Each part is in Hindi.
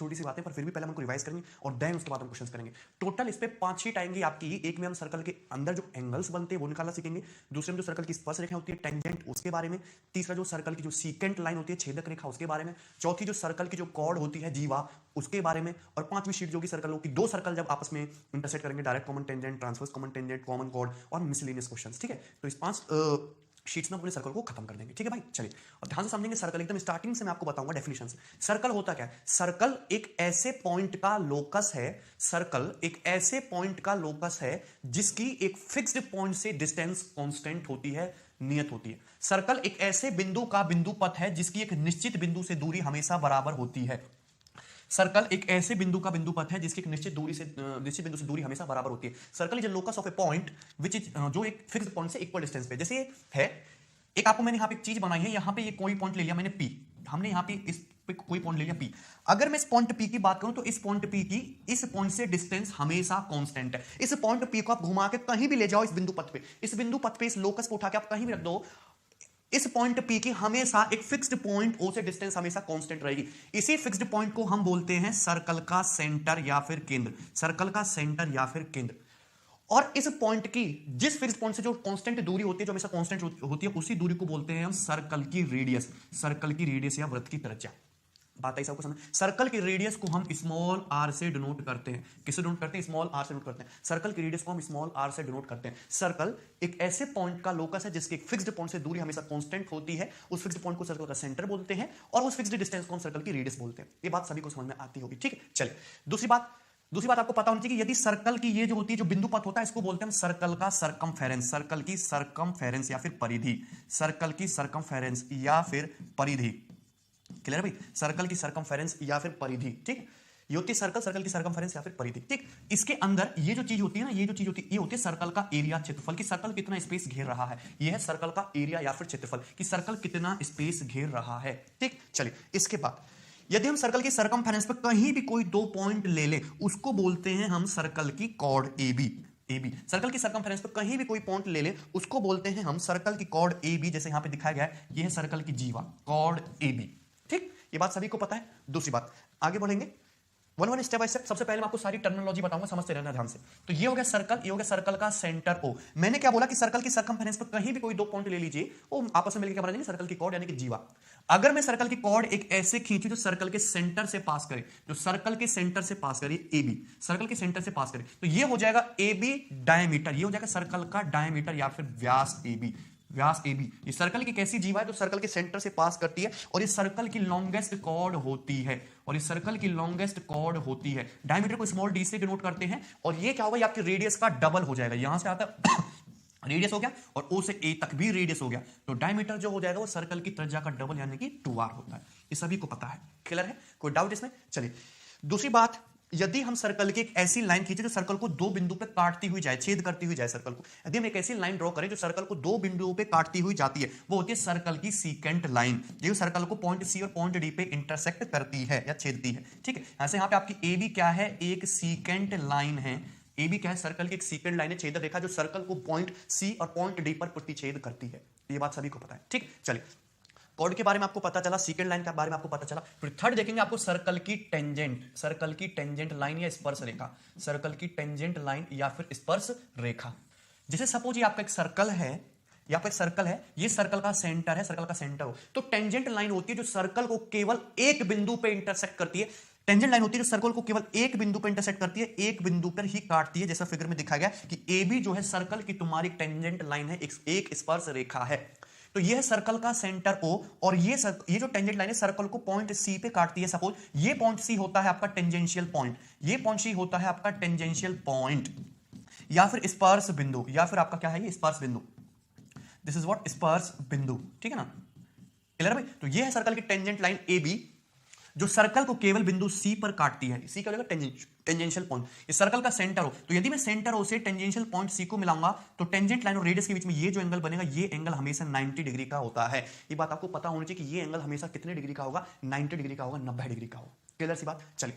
छोटी सी बातें, पर फिर भी पहले हमको रिवाइज करेंगे और देन उसके बाद हम क्वेश्चंस करेंगे। टोटल इस पे 5 आएंगी आपकी। एक में हम सर्कल के अंदर जो एंगल्स बनते हैं वो निकालना सीखेंगे, दूसरे में जो सर्कल की स्पर्श रेखा होती है टेंजेंट उसके बारे में, तीसरा जो सर्कल की जो सीकेंट लाइन होती है छेदक रेखा उसके बारे में, चौथी जो सर्कल की जो कॉर्ड होती है जीवा उसके बारे में, और पांचवी शीट जो कि सर्कल की दो सर्कल जब आपस में इंटरसेक्ट करेंगे, direct common tangent, transverse common tangent, common chord और मिसलेनियस क्वेश्चंस। ठीक है, तो इस 5 शीट्स में अपने सर्कल को खत्म कर देंगे। ठीक है भाई, चलिए और ध्यान से समझेंगे सर्कल। एकदम स्टार्टिंग से मैं आपको बताऊंगा डेफिनेशन से। सर्कल होता क्या है? सर्कल एक ऐसे पॉइंट का लोकस है, सर्कल एक ऐसे पॉइंट का लोकस है जिसकी एक फिक्स्ड पॉइंट से डिस्टेंस कांस्टेंट होती है, नियत होती है। सर्कल एक ऐसे बिंदु का बिंदु पथ है जिसकी एक निश्चित बिंदु से दूरी हमेशा बराबर होती है। सर्कल एक ऐसे बिंदु का बिंदु पथ है जिसकी एक निश्चित बिंदु से दूरी हमेशा बराबर होती है। Circle is locus of A point which is जो एक फिक्स्ड पॉइंट से इक्वल डिस्टेंस पे। जैसे है एक आपको मैंने यहां पे एक चीज बनाई है, यहां पे ये कोई पॉइंट ले लिया मैंने P, हमने यहां पे इस पे कोई पॉइंट ले लिया P। अगर मैं इस पॉइंट P की बात करूं तो इस पॉइंट P की इस पॉइंट से डिस्टेंस हमेशा कांस्टेंट है। इस पॉइंट P को आप घुमा के कहीं भी ले जाओ इस बिंदु पथ पे, इस बिंदु पथ पे इस लोकस को उठा के आप कहीं भी रख दो, इस पॉइंट P की हमेशा एक फिक्स्ड पॉइंट O से डिस्टेंस हमेशा कांस्टेंट रहेगी। इसी फिक्स्ड पॉइंट को हम बोलते हैं सर्कल का सेंटर या फिर केंद्र, सर्कल का सेंटर या फिर केंद्र। और इस पॉइंट की जिस फिक्स्ड पॉइंट से जो कांस्टेंट दूरी होती है, जो हमेशा कांस्टेंट होती है, उसी दूरी को बोलते हैं हम सर्कल की रेडियस, सर्कल की रेडियस या वृत्त की त्रिज्या। बात है सबको समझ। सर्कल की रेडियस को हम स्मॉल r से डिनोट करते हैं। किससे डिनोट करते हैं? स्मॉल r से डिनोट करते हैं। सर्कल की रेडियस को हम स्मॉल r से डिनोट करते हैं। सर्कल एक ऐसे पॉइंट का लोकस है जिसके फिक्स्ड पॉइंट से दूरी हमेशा कांस्टेंट होती है, उस फिक्स्ड पॉइंट को सर्कल का सेंटर बोलते हैं और उस फिक्स्ड डिस्टेंस को हम सर्कल की रेडियस बोलते हैं। ये बात सभी को समझ में आती होगी। ठीक है, चलिए दूसरी बात आपको पता होनी चाहिए कि यदि सर्कल की ये जो होती है, जो बिंदु पथ होता है, इसको बोलते हैं हम सर्कल का सरकमफेरेंस, सर्कल की सरकमफेरेंस या फिर परिधि, सर्कल की सरकमफेरेंस या फिर परिधि। क्लियर है भाई? सर्कल की सरकमफेरेंस या फिर परिधि। ठीक, ये होती है सर्कल की सरकमफेरेंस या फिर परिधि। ठीक, इसके अंदर ये जो चीज होती है ना, ये जो चीज होती है, ये होती है सर्कल का एरिया, क्षेत्रफल की सर्कल कितना स्पेस घेर रहा है। ये है सर्कल का एरिया या फिर क्षेत्रफल कि सर्कल कितना स्पेस घेर रहा है। ठीक, चलिए इसके बाद यदि हम सर्कल की सरकमफेरेंस पे कहीं भी कोई दो पॉइंट ले लें, उसको बोलते हैं हम सर्कल की कॉर्ड AB। सर्कल की सरकमफेरेंस पे कहीं भी कोई पॉइंट ले लें, उसको बोलते हैं हम सर्कल की कॉर्ड AB। जैसे यहां पे दिखाया गया है, ये है सर्कल की जीवा, कॉर्ड AB। ठीक, ये बात सभी को पता है। दूसरी बात आगे बढ़ेंगे वन स्टेप बाय स्टेप। सबसे पहले मैं आपको सारी टर्मिनोलॉजी बताऊंगा, समझते रहना ध्यान से। तो ये हो गया सर्कल, ये हो गया सर्कल का सेंटर O। मैंने क्या बोला कि सर्कल की सरकमफेरेंस पर कहीं भी कोई दो पॉइंट ले लीजिए, वो आपस में मिलकर क्या बना देंगे? सर्कल की कॉर्ड यानी कि जीवा। अगर मैं सर्कल की कॉर्ड एक ऐसे खींचू जो सर्कल के सेंटर से पास करे, जो सर्कल के सेंटर से पास करे, AB, सर्कल के सेंटर से पास करे, तो ये हो जाएगा AB डायमीटर, ये हो जाएगा सर्कल का डायमीटर या फिर व्यास AB, व्यास AB। ये सर्कल की कैसी जीवा है? जो सर्कल के सेंटर से पास करती है और ये सर्कल की लॉन्गेस्ट कॉर्ड होती है, और ये सर्कल की लॉन्गेस्ट कॉर्ड होती है। डायमीटर को स्मॉल d से डिनोट करते हैं, और ये क्या होगा? ये आपकी रेडियस का डबल हो जाएगा। यहां से आता है रेडियस हो गया और O से A तक भी रेडियस हो गया, तो डायमीटर जो हो जाएगा वो सर्कल की त्रिज्या का डबल यानी कि 2r होता है। ये सभी को पता है। क्लियर है? कोई डाउट इसमें? चलिए दूसरी बात, यदि हम सर्कल की एक ऐसी लाइन खींचे जो सर्कल को दो बिंदु पे काटती हुई जाए, छेद करती हुई जाए सर्कल को, यदि हम एक ऐसी लाइन ड्रॉ करें जो सर्कल को दो बिंदुओं पे काटती हुई जाती है, वो होती है सर्कल की सीकेंट लाइन। ये सर्कल को पॉइंट C और पॉइंट D पे इंटरसेक्ट करती है या छेदती है। ठीक है, ऐसे यहाँ पे आपकी AB क्या है? एक सीकेंट लाइन है। AB क्या है? सर्कल की एक सीकेंट लाइन है, छेदक रेखा, जो सर्कल को पॉइंट C और पॉइंट D पर प्रतिच्छेद करती है। ये बात सभी को पता है। ठीक, चलिए कॉर्ड के बारे में आपको पता चला, सीकेंट लाइन के बारे में आपको पता चला। फिर थर्ड देखेंगे आपको सर्कल की टेंजेंट, सर्कल की टेंजेंट लाइन या स्पर्श रेखा, सर्कल की टेंजेंट लाइन या फिर स्पर्श रेखा। जैसे सपोज ये आपका एक सर्कल है, या फिर सर्कल है, ये सर्कल का सेंटर है, सर्कल का सेंटर हो, तो टेंजेंट लाइन होती है जो सर्कल को केवल एक बिंदु पे इंटरसेक्ट करती है। टेंजेंट लाइन होती है जो सर्कल को केवल एक बिंदु पर इंटरसेक्ट करती है, एक बिंदु पर ही काटती है। जैसा फिगर में दिखाया गया कि AB जो है सर्कल की तुम्हारी टेंजेंट लाइन है, एक स्पर्श रेखा है। तो ये है सर्कल का सेंटर O, और ये जो टेंजेंट लाइन है सर्कल को पॉइंट C पे काटती है। सपोज ये पॉइंट C होता है आपका टेंजेंशियल पॉइंट, ये पॉइंट C होता है आपका टेंजेंशियल पॉइंट या फिर स्पर्श बिंदु, या फिर आपका क्या है? ये स्पर्श बिंदु। This is what? स्पर्श बिंदु। ठीक है ना? क्लियर भाई? तो ये है सर्कल की टेंजेंट लाइन AB जो सर्कल को केवल बिंदु C पर काटती है। C का हो जाएगा टेंजेंशियल पॉइंट। ये सर्कल का सेंटर हो, तो यदि मैं सेंटर O से टेंजेंशियल पॉइंट C को मिलाऊंगा, तो टेंजेंट लाइन और रेडियस के बीच में ये जो एंगल बनेगा, ये एंगल हमेशा 90 डिग्री का होता है। ये बात आपको पता होनी चाहिए कि ये एंगल हमेशा कितने डिग्री का होगा? 90 डिग्री का होगा, 90 डिग्री का होगा। क्लियर सी बात? चलिए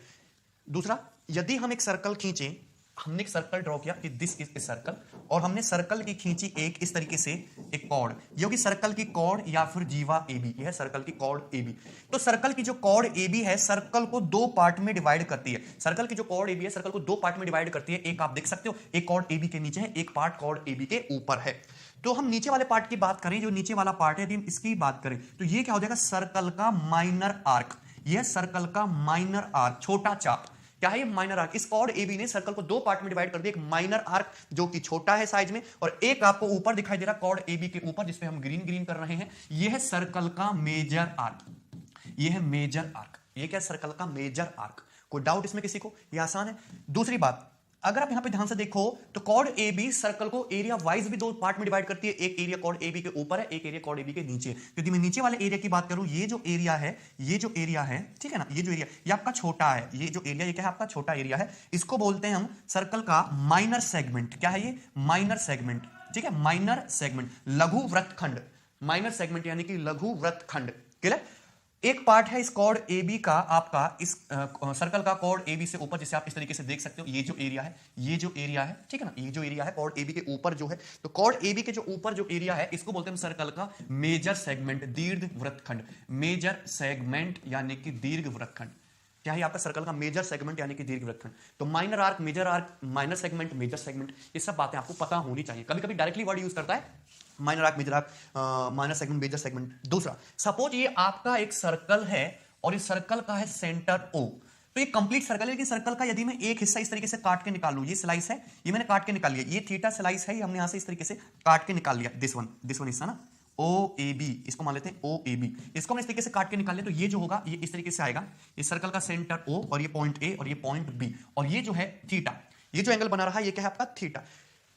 दूसरा, यदि हम एक सर्कल खींचें, हमने एक सर्कल ड्रॉ किया कि दिस इज ए सर्कल, और हमने सर्कल की खींची एक इस तरीके से एक कॉर्ड, ये कि सर्कल की कॉर्ड या फिर जीवा AB, यह है सर्कल की कॉर्ड AB। तो सर्कल की जो कॉर्ड AB है सर्कल को दो पार्ट में डिवाइड करती है, सर्कल की जो कॉर्ड AB है सर्कल को दो पार्ट में डिवाइड करती है। एक आप देख सकते हो, एक कॉर्ड AB के नीचे है, एक पार्ट कॉर्ड AB के ऊपर है। तो हम नीचे वाले पार्ट की बात करें, जो नीचे वाला पार्ट है, हम इसकी बात करें तो ये क्या हो जाएगा, सर्कल का माइनर आर्क, यह सर्कल का माइनर आर्क, छोटा चाप। क्या है ये, माइनर आर्क। इस कॉर्ड AB ने सर्कल को दो पार्ट में डिवाइड कर दिया, एक माइनर आर्क जो कि छोटा है साइज में, और एक आपको ऊपर दिखाई दे रहा कॉर्ड AB के ऊपर जिसपे हम ग्रीन ग्रीन कर रहे हैं, यह है सर्कल का मेजर आर्क, यह है मेजर आर्क। ये क्या है, सर्कल का मेजर आर्क। कोई डाउट इसमें किसी को, ये आसान है। दूसरी बात, अगर आप यहां पे ध्यान से देखो तो कॉर्ड AB सर्कल को एरिया वाइज भी दो पार्ट में डिवाइड करती है, एक एरिया कॉर्ड AB के ऊपर है, एक एरिया कॉर्ड AB के नीचे है। यदि मैं नीचे वाले एरिया की बात करूं, ये जो एरिया है, ये जो एरिया है, ठीक है ना, ये जो एरिया ये आपका छोटा है, ये जो एरिया ये क्या है, आपका छोटा एरिया है, इसको बोलते हैं हम सर्कल का माइनर सेगमेंट। क्या है ये, माइनर सेगमेंट, ठीक है, माइनर सेगमेंट, लघु वृत्तखंड, माइनर सेगमेंट यानी कि लघु वृत्तखंड। क्लियर। एक पार्ट है इस कॉर्ड AB का, आपका इस सर्कल का कॉर्ड AB से ऊपर, जिसे आप इस तरीके से देख सकते हो, ये जो एरिया है, ये जो एरिया है, ठीक है ना, ये जो एरिया है कॉर्ड AB के ऊपर जो है, तो कॉर्ड AB के जो ऊपर जो एरिया है इसको बोलते हैं सर्कल का मेजर सेगमेंट, दीर्घ वृत्तखंड, मेजर सेगमेंट यानी कि दीर्घ वृत्तखंड। क्या है आपका सर्कल का मेजर सेगमेंट यानी कि दीर्घ वृत्तखंड। तो minor arc, major arc, minor segment, major segment, ये सब बातें आपको पता होनी चाहिए। कभी कभी डायरेक्टली वर्ड यूज करता है, minor arc, major arc, minor segment, major segment. दूसरा, सपोज ये आपका एक सर्कल है और इस सर्कल का है सेंटर O, तो ये कंप्लीट सर्कल है, लेकिन सर्कल का यदि मैं एक हिस्सा इस तरीके से काट के निकाल लूं, ये स्लाइस है, ये मैंने काट के निकाल लिया, ये थीटा स्लाइस है, ये हमने यहां से इस तरीके से काट के निकाल लिया, दिस वन हिस्सा ना, OAB, इसको मान लेते हैं OAB, इसको हम इस तरीके से काट के निकाल ले, तो ये जो होगा ये इस तरीके से आएगा, ये सर्कल का सेंटर O और ये पॉइंट A और ये पॉइंट B, और ये जो है थीटा, ये जो एंगल बना रहा है ये क्या है आपका थीटा।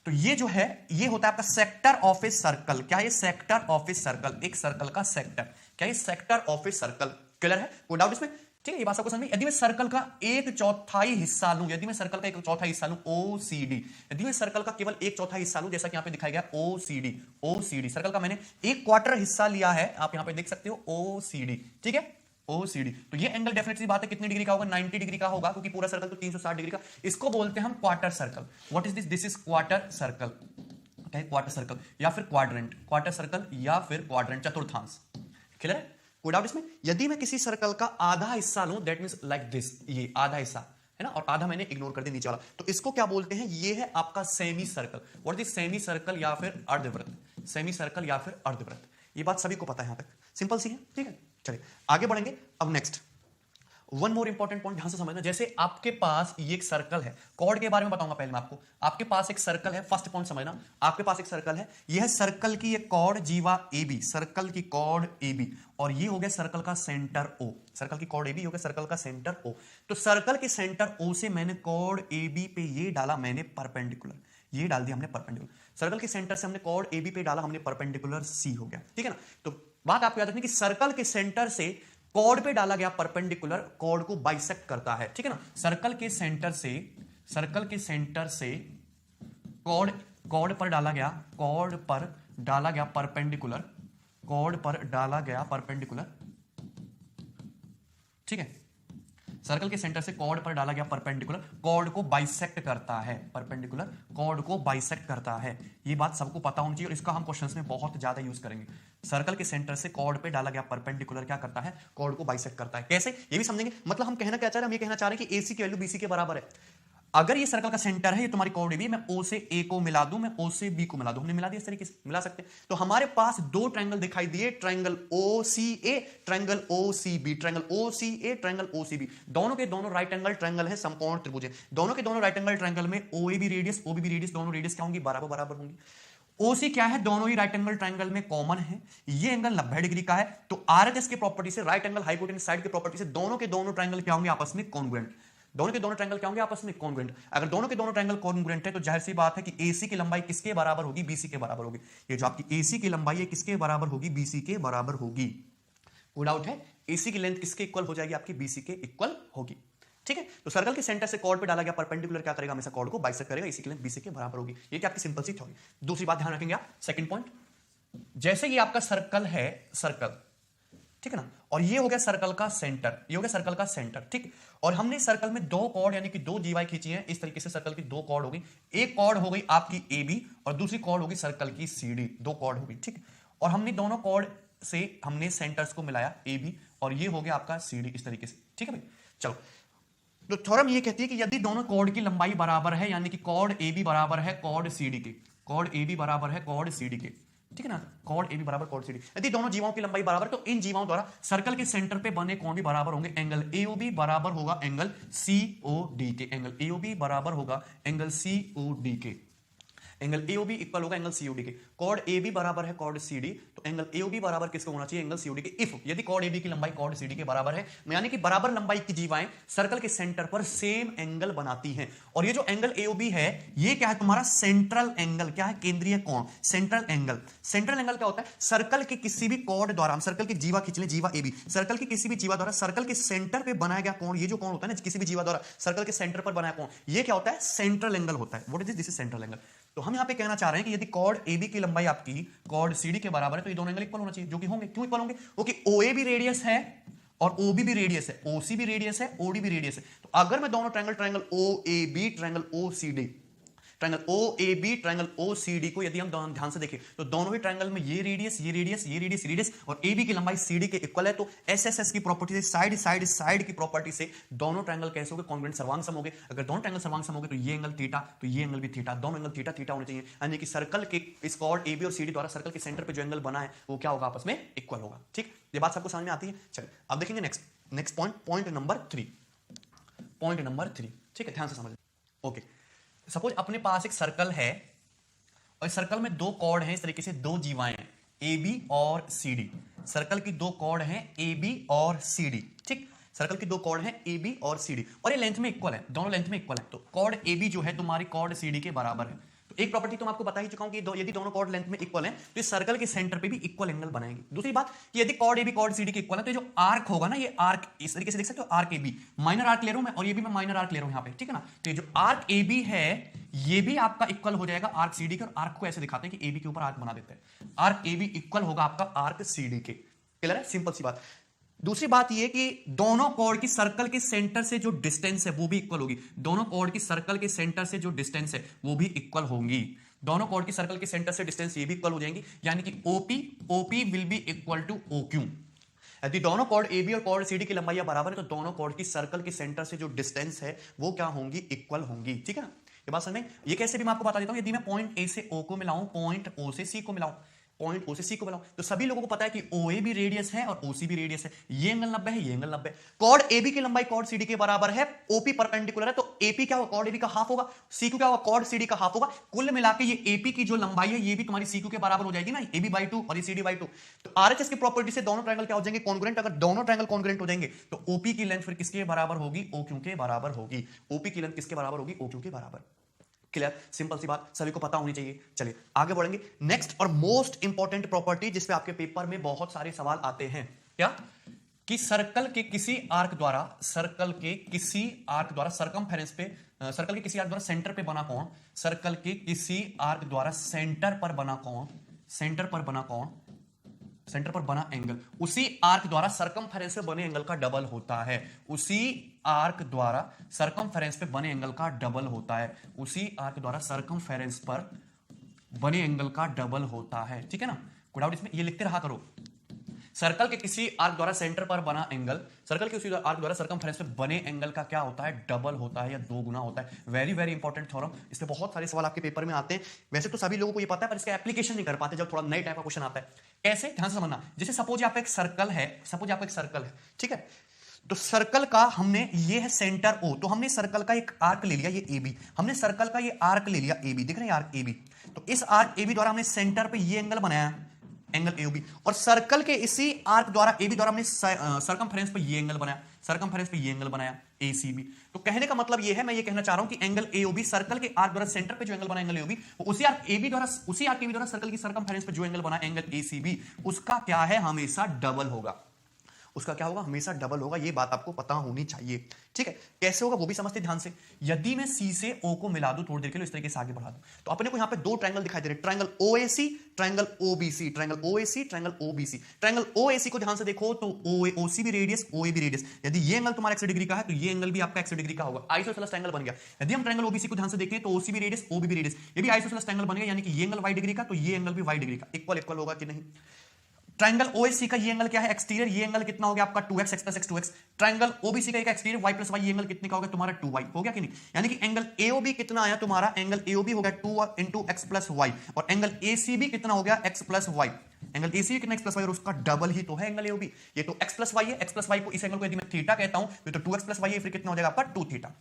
तो ये जो है ये होता है आपका सेक्टर ऑफ ए सर्कल। क्या है, सेक्टर ऑफ ए सर्कल, एक सर्कल का सेक्टर। क्या है, sector of a circle. Clear है, कोई डाउट इसमें, ठीक है, ये बात आपको समझ में। यदि मैं सर्कल का एक चौथाई हिस्सा लूं, यदि मैं सर्कल का एक चौथा हिस्सा लूं OCD, यदि मैं सर्कल का केवल एक चौथा हिस्सा लूं, जैसा कि यहां पे दिखाया गया OCD सर्कल का मैंने एक क्वार्टर हिस्सा लिया है, आप यहां पे देख सकते हो OCD, ठीक है, OCD। तो ये एंगल डेफिनेटली बात है कितने डिग्री का होगा, 90 डिग्री का होगा, क्योंकि पूरा सर्कल तो 360 डिग्री का। इसको बोलते हैं हम quarter circle. What is this, this is quarter circle. क्या है, क्वार्टर सर्कल या फिर क्वाड्रेंट, क्वार्टर सर्कल या फिर क्वाड्रेंट, चतुर्थांश। क्लियर है, कोई डाउट इसमें। यदि मैं किसी सर्कल का आधा हिस्सा लूं, दैट मींस लाइक दिस, ये आधा हिस्सा है ना, और आधा मैंने इग्नोर कर दिया नीचे वाला, तो इसको क्या बोलते हैं, ये है आपका semi circle. What is semi circle या फिर अर्धवृत्त, सेमी सर्कल या फिर अर्धवृत्त। ये बात सभी को पता है, यहां तक सिंपल सी है, ठीक है। चलिए आगे बढ़ेंगे। अब next one more important point ध्यान से समझना। जैसे आपके पास ये एक सर्कल है, कॉर्ड के बारे में बताऊंगा पहले मैं आपको। आपके पास एक सर्कल है, फर्स्ट पॉइंट समझना, आपके पास एक सर्कल है, यह सर्कल की एक कॉर्ड जीवा AB, सर्कल की कॉर्ड AB, और ये हो गया सर्कल का सेंटर O, सर्कल की कॉर्ड AB हो गया सर्कल का सेंटर O। तो सर्कल के सेंटर O से मैंने कॉर्ड AB पे ये डाला, मैंने परपेंडिकुलर, ये डाल दिया हमने परपेंडिकुलर। सर्कल के सेंटर से हमने कॉर्ड AB पे डाला, हमने परपेंडिकुलर C हो गया, ठीक है ना। तो बात आपको याद रखनी कि सर्कल के सेंटर से कॉर्ड पे डाला गया परपेंडिकुलर कॉर्ड को बाइसेक्ट करता है, ठीक है ना। सर्कल के सेंटर से कॉर्ड पर डाला गया परपेंडिकुलर, ठीक है। सर्कल के सेंटर से कॉर्ड पर डाला गया परपेंडिकुलर कॉर्ड को बाइसेक्ट करता है, परपेंडिकुलर कॉर्ड को बाइसेक्ट करता है। ये बात सबको पता होनी चाहिए और इसका हम क्वेश्चंस में बहुत ज्यादा यूज करेंगे। सर्कल के सेंटर से कॉर्ड पे डाला गया परपेंडिकुलर क्या करता है, कॉर्ड को बाइसेक्ट करता है। कैसे, ये भी समझेंगे। मतलब हम कहना क्या चाह रहे हैं, हम ये कहना चाह रहे हैं कि AC की वैल्यू BC के बराबर है। अगर ये सर्कल का सेंटर है, ये तुम्हारी कॉर्ड AB, मैं O से A को मिला दूं, मैं O से B को मिला दूं, हमने मिला दिया, इस तरीके से मिला सकते हैं। तो हमारे पास दो ट्रायंगल दिखाई दिए, triangle OCA, triangle OCB, triangle OCA, triangle OCB, दोनों के दोनों राइट एंगल ट्रायंगल है, समकोण त्रिभुज है। दोनों के दोनों राइट एंगल ट्रायंगल में OAB रेडियस, OBB रेडियस, दोनों रेडियस क्या होंगी, बराबर बराबर होंगी। OC क्या है, दोनों ही राइट एंगल ट्रायंगल में कॉमन है, ये एंगल 90 डिग्री का है। तो RHS के प्रॉपर्टी से, राइट एंगल हाइपोटेन्यूज साइड की प्रॉपर्टी से, दोनों के दोनों ट्रायंगल क्या होंगे, आपस में कॉन्ग्रुएंट। दोनों के दोनों ट्रायंगल क्या होंगे, आपस में कॉन्ग्रुएंट। अगर दोनों के दोनों ट्रायंगल कॉन्ग्रुएंट है तो जाहिर सी बात है कि AC की लंबाई किसके बराबर होगी, BC के बराबर होगी। ये जो आपकी AC की लंबाई है किसके बराबर होगी, BC के बराबर होगी। कोई डाउट है, AC की लेंथ किसके इक्वल हो जाएगी, आपकी BC के इक्वल होगी, ठीक है। तो सर्कल के सेंटर से कॉर्ड पे डाला गया परपेंडिकुलर क्या करेगा, हमेशा कॉर्ड को बाइसेक्ट करेगा, AC की लेंथ BC के बराबर होगी। ये क्या आपकी सिंपल सी थ्योरी। दूसरी बात ध्यान रखेंगे आप, सेकंड पॉइंट, जैसे ये आपका सर्कल है, सर्कल ठीक है ना। और ये हो गया सर्कल का सेंटर, ये हो गया सर्कल का सेंटर, ठीक। और हमने सर्कल में दो कॉर्ड यानी कि दो जीवाएं खींची हैं, इस तरीके से सर्कल की दो कॉर्ड हो गई। एक कॉर्ड हो गई आपकी ए बी और दूसरी कॉर्ड होगी सर्कल की सी डी, दो कॉर्ड हो गई, ठीक। और हमने दोनों कॉर्ड से हमने सेंटर्स को मिलाया ए बी और ये हो गया आपका सी डी, इस तरीके से, ठीक है भाई। चलो, तो थ्योरम ये कहती है कि यदि दोनों कॉर्ड की लंबाई बराबर है, यानी कि कॉर्ड ए बी बराबर है कॉर्ड सी डी के, कॉर्ड ए बी बराबर है कॉर्ड सी डी के, ठीक है ना, कॉर्ड ए बी बराबर कॉर्ड सी डी, यदि दोनों जीवाओं की लंबाई बराबर है तो इन जीवाओं द्वारा सर्कल के सेंटर पे बने कोण भी बराबर होंगे। एंगल एओबी बराबर होगा एंगल सीओडी के, एंगल एओबी बराबर होगा एंगल सीओडी के, एंगल एओबी इक्वल होगा एंगल सीओडी के। कॉर्ड एबी बराबर है कॉर्ड सीडी, तो एंगल एओबी बराबर किसको होना चाहिए, एंगल सीओडी के। इफ यदि कॉर्ड एबी की लंबाई कॉर्ड सीडी के बराबर है, यानी कि बराबर लंबाई की जीवाएं सर्कल के सेंटर पर सेम एंगल बनाती हैं। और ये जो एंगल एओबी है ये क्या है, तुम्हारा सेंट्रल एंगल, क्या है, केंद्रीय कोण, सेंट्रल एंगल। सेंट्रल एंगल क्या होता है, सर्कल के किसी भी कॉर्ड द्वारा, हम सर्कल की जीवा खींच लें, जीवा एबी, सर्कल की किसी भी जीवा द्वारा सर्कल के सेंटर पे बनाया गया कोण, ये जो कोण होता है ना, किसी भी जीवा द्वारा सर्कल के सेंटर पर बनाया कोण, ये क्या होता है, सेंट्रल एंगल होता है। What is this, this is central angle. तो हम यहां पे कहना चाह रहे हैं कि यदि कॉर्ड एबी की लंबाई आपकी कॉर्ड सीडी के बराबर है तो ये दोनों एंगल इक्वल होना चाहिए, जो कि होंगे। क्यों इक्वल होंगे, क्योंकि ओए भी रेडियस है और ओबी भी रेडियस है, ओसी भी रेडियस है, ओडी भी रेडियस है। तो अगर मैं दोनों triangle O A B, triangle O C D, triangle O A B, triangle O C D को यदि हम दोनों ध्यान से देखें तो दोनों ही ट्रायंगल में ये रेडियस, ये रेडियस, ये रेडियस, रेडियस और ए बी की लंबाई सी डी के इक्वल है। तो एस एस एस की प्रॉपर्टी से, साइड साइड साइड की प्रॉपर्टी से दोनों ट्रायंगल कैसे होंगे, कॉन्ग्रुएंट सर्वांग सम होंगे। अगर दोनों ट्रायंगल सर्वांग सम होंगे तो ये एंगल थीटा, तो ये एंगल भी थीटा, दोनों एंगल थीटा थीटा होने चाहिए, यानी कि सर्कल के इस कॉर्ड ए बी और सी डी द्वारा सर्कल के सेंटर पे जो एंगल बना है वो क्या होगा, आपस में इक्वल होगा, ठीक। ये बात सबको समझ में आती है। चलिए अब देखेंगे next point, point number 3, point number 3, ठीक है, ध्यान से समझ। ओके, सपोज अपने पास एक सर्कल है और सर्कल में दो कॉर्ड हैं, इस तरीके से दो जीवाएं हैं ए बी और सी डी, सर्कल की दो कॉर्ड हैं ए बी और सी डी, ठीक। सर्कल की दो कॉर्ड हैं ए बी और सी डी और ये लेंथ में इक्वल है, दोनों लेंथ में इक्वल है। तो कॉर्ड ए बी जो है तुम्हारी कॉर्ड सी डी के बराबर है। तो एक प्रॉपर्टी तो मैं आपको बता ही चुका हूं कि यदि दोनों कॉर्ड लेंथ में इक्वल हैं तो इस सर्कल के सेंटर पे भी इक्वल एंगल बनाएंगे। दूसरी बात कि यदि chord A B chord C D के इक्वल है तो जो आर्क होगा ना, ये आर्क इस तरीके से देख सकते हो, arc A B, minor arc ले रहा हूं मैं और ये भी मैं माइनर आर्क ले रहा हूं यहां पे, ठीक है ना। तो ये जो आर्क ए बी है ये भी आपका इक्वल हो जाएगा आर्क सी डी के। और आर्क को ऐसे दिखाते हैं कि ए बी के ऊपर आर्क बना देते हैं, आर्क ए बी इक्वल होगा आपका आर्क सी डी के। क्लियर है, सिंपल सी बात। दूसरी बात यह कि दोनों कॉर्ड की सर्कल के सेंटर से जो डिस्टेंस है वो भी इक्वल होगी, दोनों कॉर्ड की सर्कल के सेंटर से जो डिस्टेंस है वो भी इक्वल होंगी, दोनों कॉर्ड की सर्कल के सेंटर से डिस्टेंस ये भी इक्वल हो जाएंगी, यानी कि OP will be equal to O Q. यदि दोनों कॉर्ड ए बी और कॉर्ड सी डी की लंबाई बराबर है तो दोनों कॉर्ड की सर्कल के सेंटर से जो डिस्टेंस है वो क्या होंगी, इक्वल होंगी, ठीक है ना। ये बात समझ में। ये कैसे भी मैं आपको बता देता हूं, यदि मैं पॉइंट ए से ओ को मिलाऊं, पॉइंट ओ से सी को मिलाऊं, पॉइंट ओ से सी को मिलाऊं, तो सभी लोगों को पता है कि ओ ए भी रेडियस है और ओसी भी रेडियस है, ये एंगल 90 है, ये एंगल 90 है। कॉर्ड ए बी की लंबाई कॉर्ड सी डी के बराबर है, ओपी परपेंडिकुलर है, तो एपी क्या होगा, कॉर्ड ए बी का हाफ होगा, सीक्यू क्या होगा, कॉर्ड सी डी का हाफ होगा। कुल मिला के ये एपी की जो लंबाई है ये भी तुम्हारी सीक्यू के बराबर हो जाएगी ना, ए बी बाई 2 और ये सी डी बाई 2। तो आरएचएस की प्रॉपर्टी से दोनों ट्रायंगल क्या हो जाएंगे, कॉन्ग्रुएंट। अगर दोनों ट्रायंगल कॉन्ग्रुएंट हो जाएंगे तो ओपी की लेंथ फिर किसके बराबर होगी, ओ क्यू के बराबर होगी, ओपी की लेंथ किसके बराबर होगी, ओ क्यू के बराबर। क्लियर, सिंपल सी बात, सभी को पता होनी चाहिए। चलिए आगे बढ़ेंगे। नेक्स्ट और मोस्ट इंपॉर्टेंट प्रॉपर्टी जिसपे आपके पेपर में बहुत सारे सवाल आते हैं, क्या कि सर्कल के किसी आर्क द्वारा, सर्कल के किसी आर्क द्वारा सर्कमफेरेंस पे, सर्कल के किसी आर्क द्वारा सेंटर पे बना कोण, सर्कल के किसी आर्क द्वारा सेंटर पर बना कोण, सेंटर पर बना कोण, सेंटर पर बना एंगल उसी आर्क द्वारा सर्कमफेरेंस पे बने एंगल का डबल होता है, उसी आर्क द्वारा सर्कमफेरेंस पे बने एंगल का डबल होता है, उसी आर्क द्वारा सर्कमफेरेंस पर बने एंगल का डबल होता है, ठीक है ना। कोई डाउट इसमें, ये लिखते रहा करो। सर्कल के किसी आर्क द्वारा सेंटर पर बना एंगल, सर्कल के उसी आर्क द्वारा सर्कमफेरेंस पे बने एंगल का क्या होता है, डबल होता है या दो गुना होता है। वेरी वेरी इंपॉर्टेंट थ्योरम, इस पे बहुत सारे सवाल आपके पेपर में आते हैं। वैसे तो सभी लोगों को ये पता है पर इसका एप्लीकेशन नहीं कर पाते जब थोड़ा नए टाइप का क्वेश्चन आता है। कैसे, ध्यान से समझना। जैसे सपोज आपका एक सर्कल है, सपोज आपका एक सर्कल है, ठीक है। तो सर्कल का हमने, ये है सेंटर ओ, तो हमने सर्कल का एक आर्क ले लिया, ये ए बी, हमने सर्कल का ये आर्क ले लिया ए बी, दिख रहे हैं आर्क ए बी। तो इस आर्क ए बी द्वारा हमने सेंटर पे ये एंगल बनाया, एंगल एओबी, और सर्कल के इसी आर्क द्वारा ए बी द्वारा हमने सर्कमफेरेंस पे ये एंगल बनाया, सर्कमफेरेंस पे ये एंगल बनाया एसीबी। तो कहने का मतलब ये है, मैं ये कहना चाह रहा हूं कि एंगल एओबी, सर्कल के आर्क द्वारा सेंटर पे जो एंगल बना एंगल एओबी, उसी आर्क ए बी द्वारा, उसी आर्क ए बी द्वारा सर्कल की सर्कमफेरेंस पे जो एंगल बना एंगल एसीबी, उसका क्या है, हमेशा डबल होगा। उसका क्या होगा, हमेशा डबल होगा। ये बात आपको पता होनी चाहिए, ठीक है। कैसे होगा वो भी समझते ध्यान से। यदि मैं सी से ओ को मिला दूं थोड़ी देर के लिए, इस तरीके से आगे बढ़ा दूं, तो अपने को यहां पे दो ट्रायंगल दिखाई दे रहे हैं, triangle ओएसी, triangle OBC, triangle ओएसी, triangle OBC. Triangle ओएसी को ध्यान से देखो तो ओसी भी रेडियस, ओए भी रेडियस। यदि ये एंगल तुम्हारा 180 डिग्री का है तो ये एंगल भी आपका 180 डिग्री का होगा, आइसोसेलेस ट्रायंगल बन गया। यदि हम ट्रायंगल ओबीसी को ध्यान से देखें तो ओसी भी रेडियस, ओबी भी रेडियस, ये भी आइसोसेलेस ट्रायंगल बन गया, यानी कि ये एंगल y डिग्री का तो ये एंगल भी y डिग्री का, इक्वल इक्वल होगा कि नहीं। ट्रायंगल ओएसी का ये एंगल क्या है, एक्सटीरियर, ये एंगल कितना हो गया आपका 2x, x + x 2x। Triangle OBC का एक एक्सटीरियर y + y, ये एंगल कितने का हो गया तुम्हारा 2y, हो गया कि नहीं। यानी कि एंगल एओबी कितना आया तुम्हारा, एंगल एओबी हो गया 2 × x + y, और एंगल एसीबी कितना हो गया x + y। एंगल एसीबी कितना x + y, और उसका डबल ही तो है एंगल एओबी। ये तो x + y है, x + y को, इस एंगल को यदि मैं थीटा कहता हूं तो 2x + y है, फिर कितना हो जाएगा आपका 2 थीटा।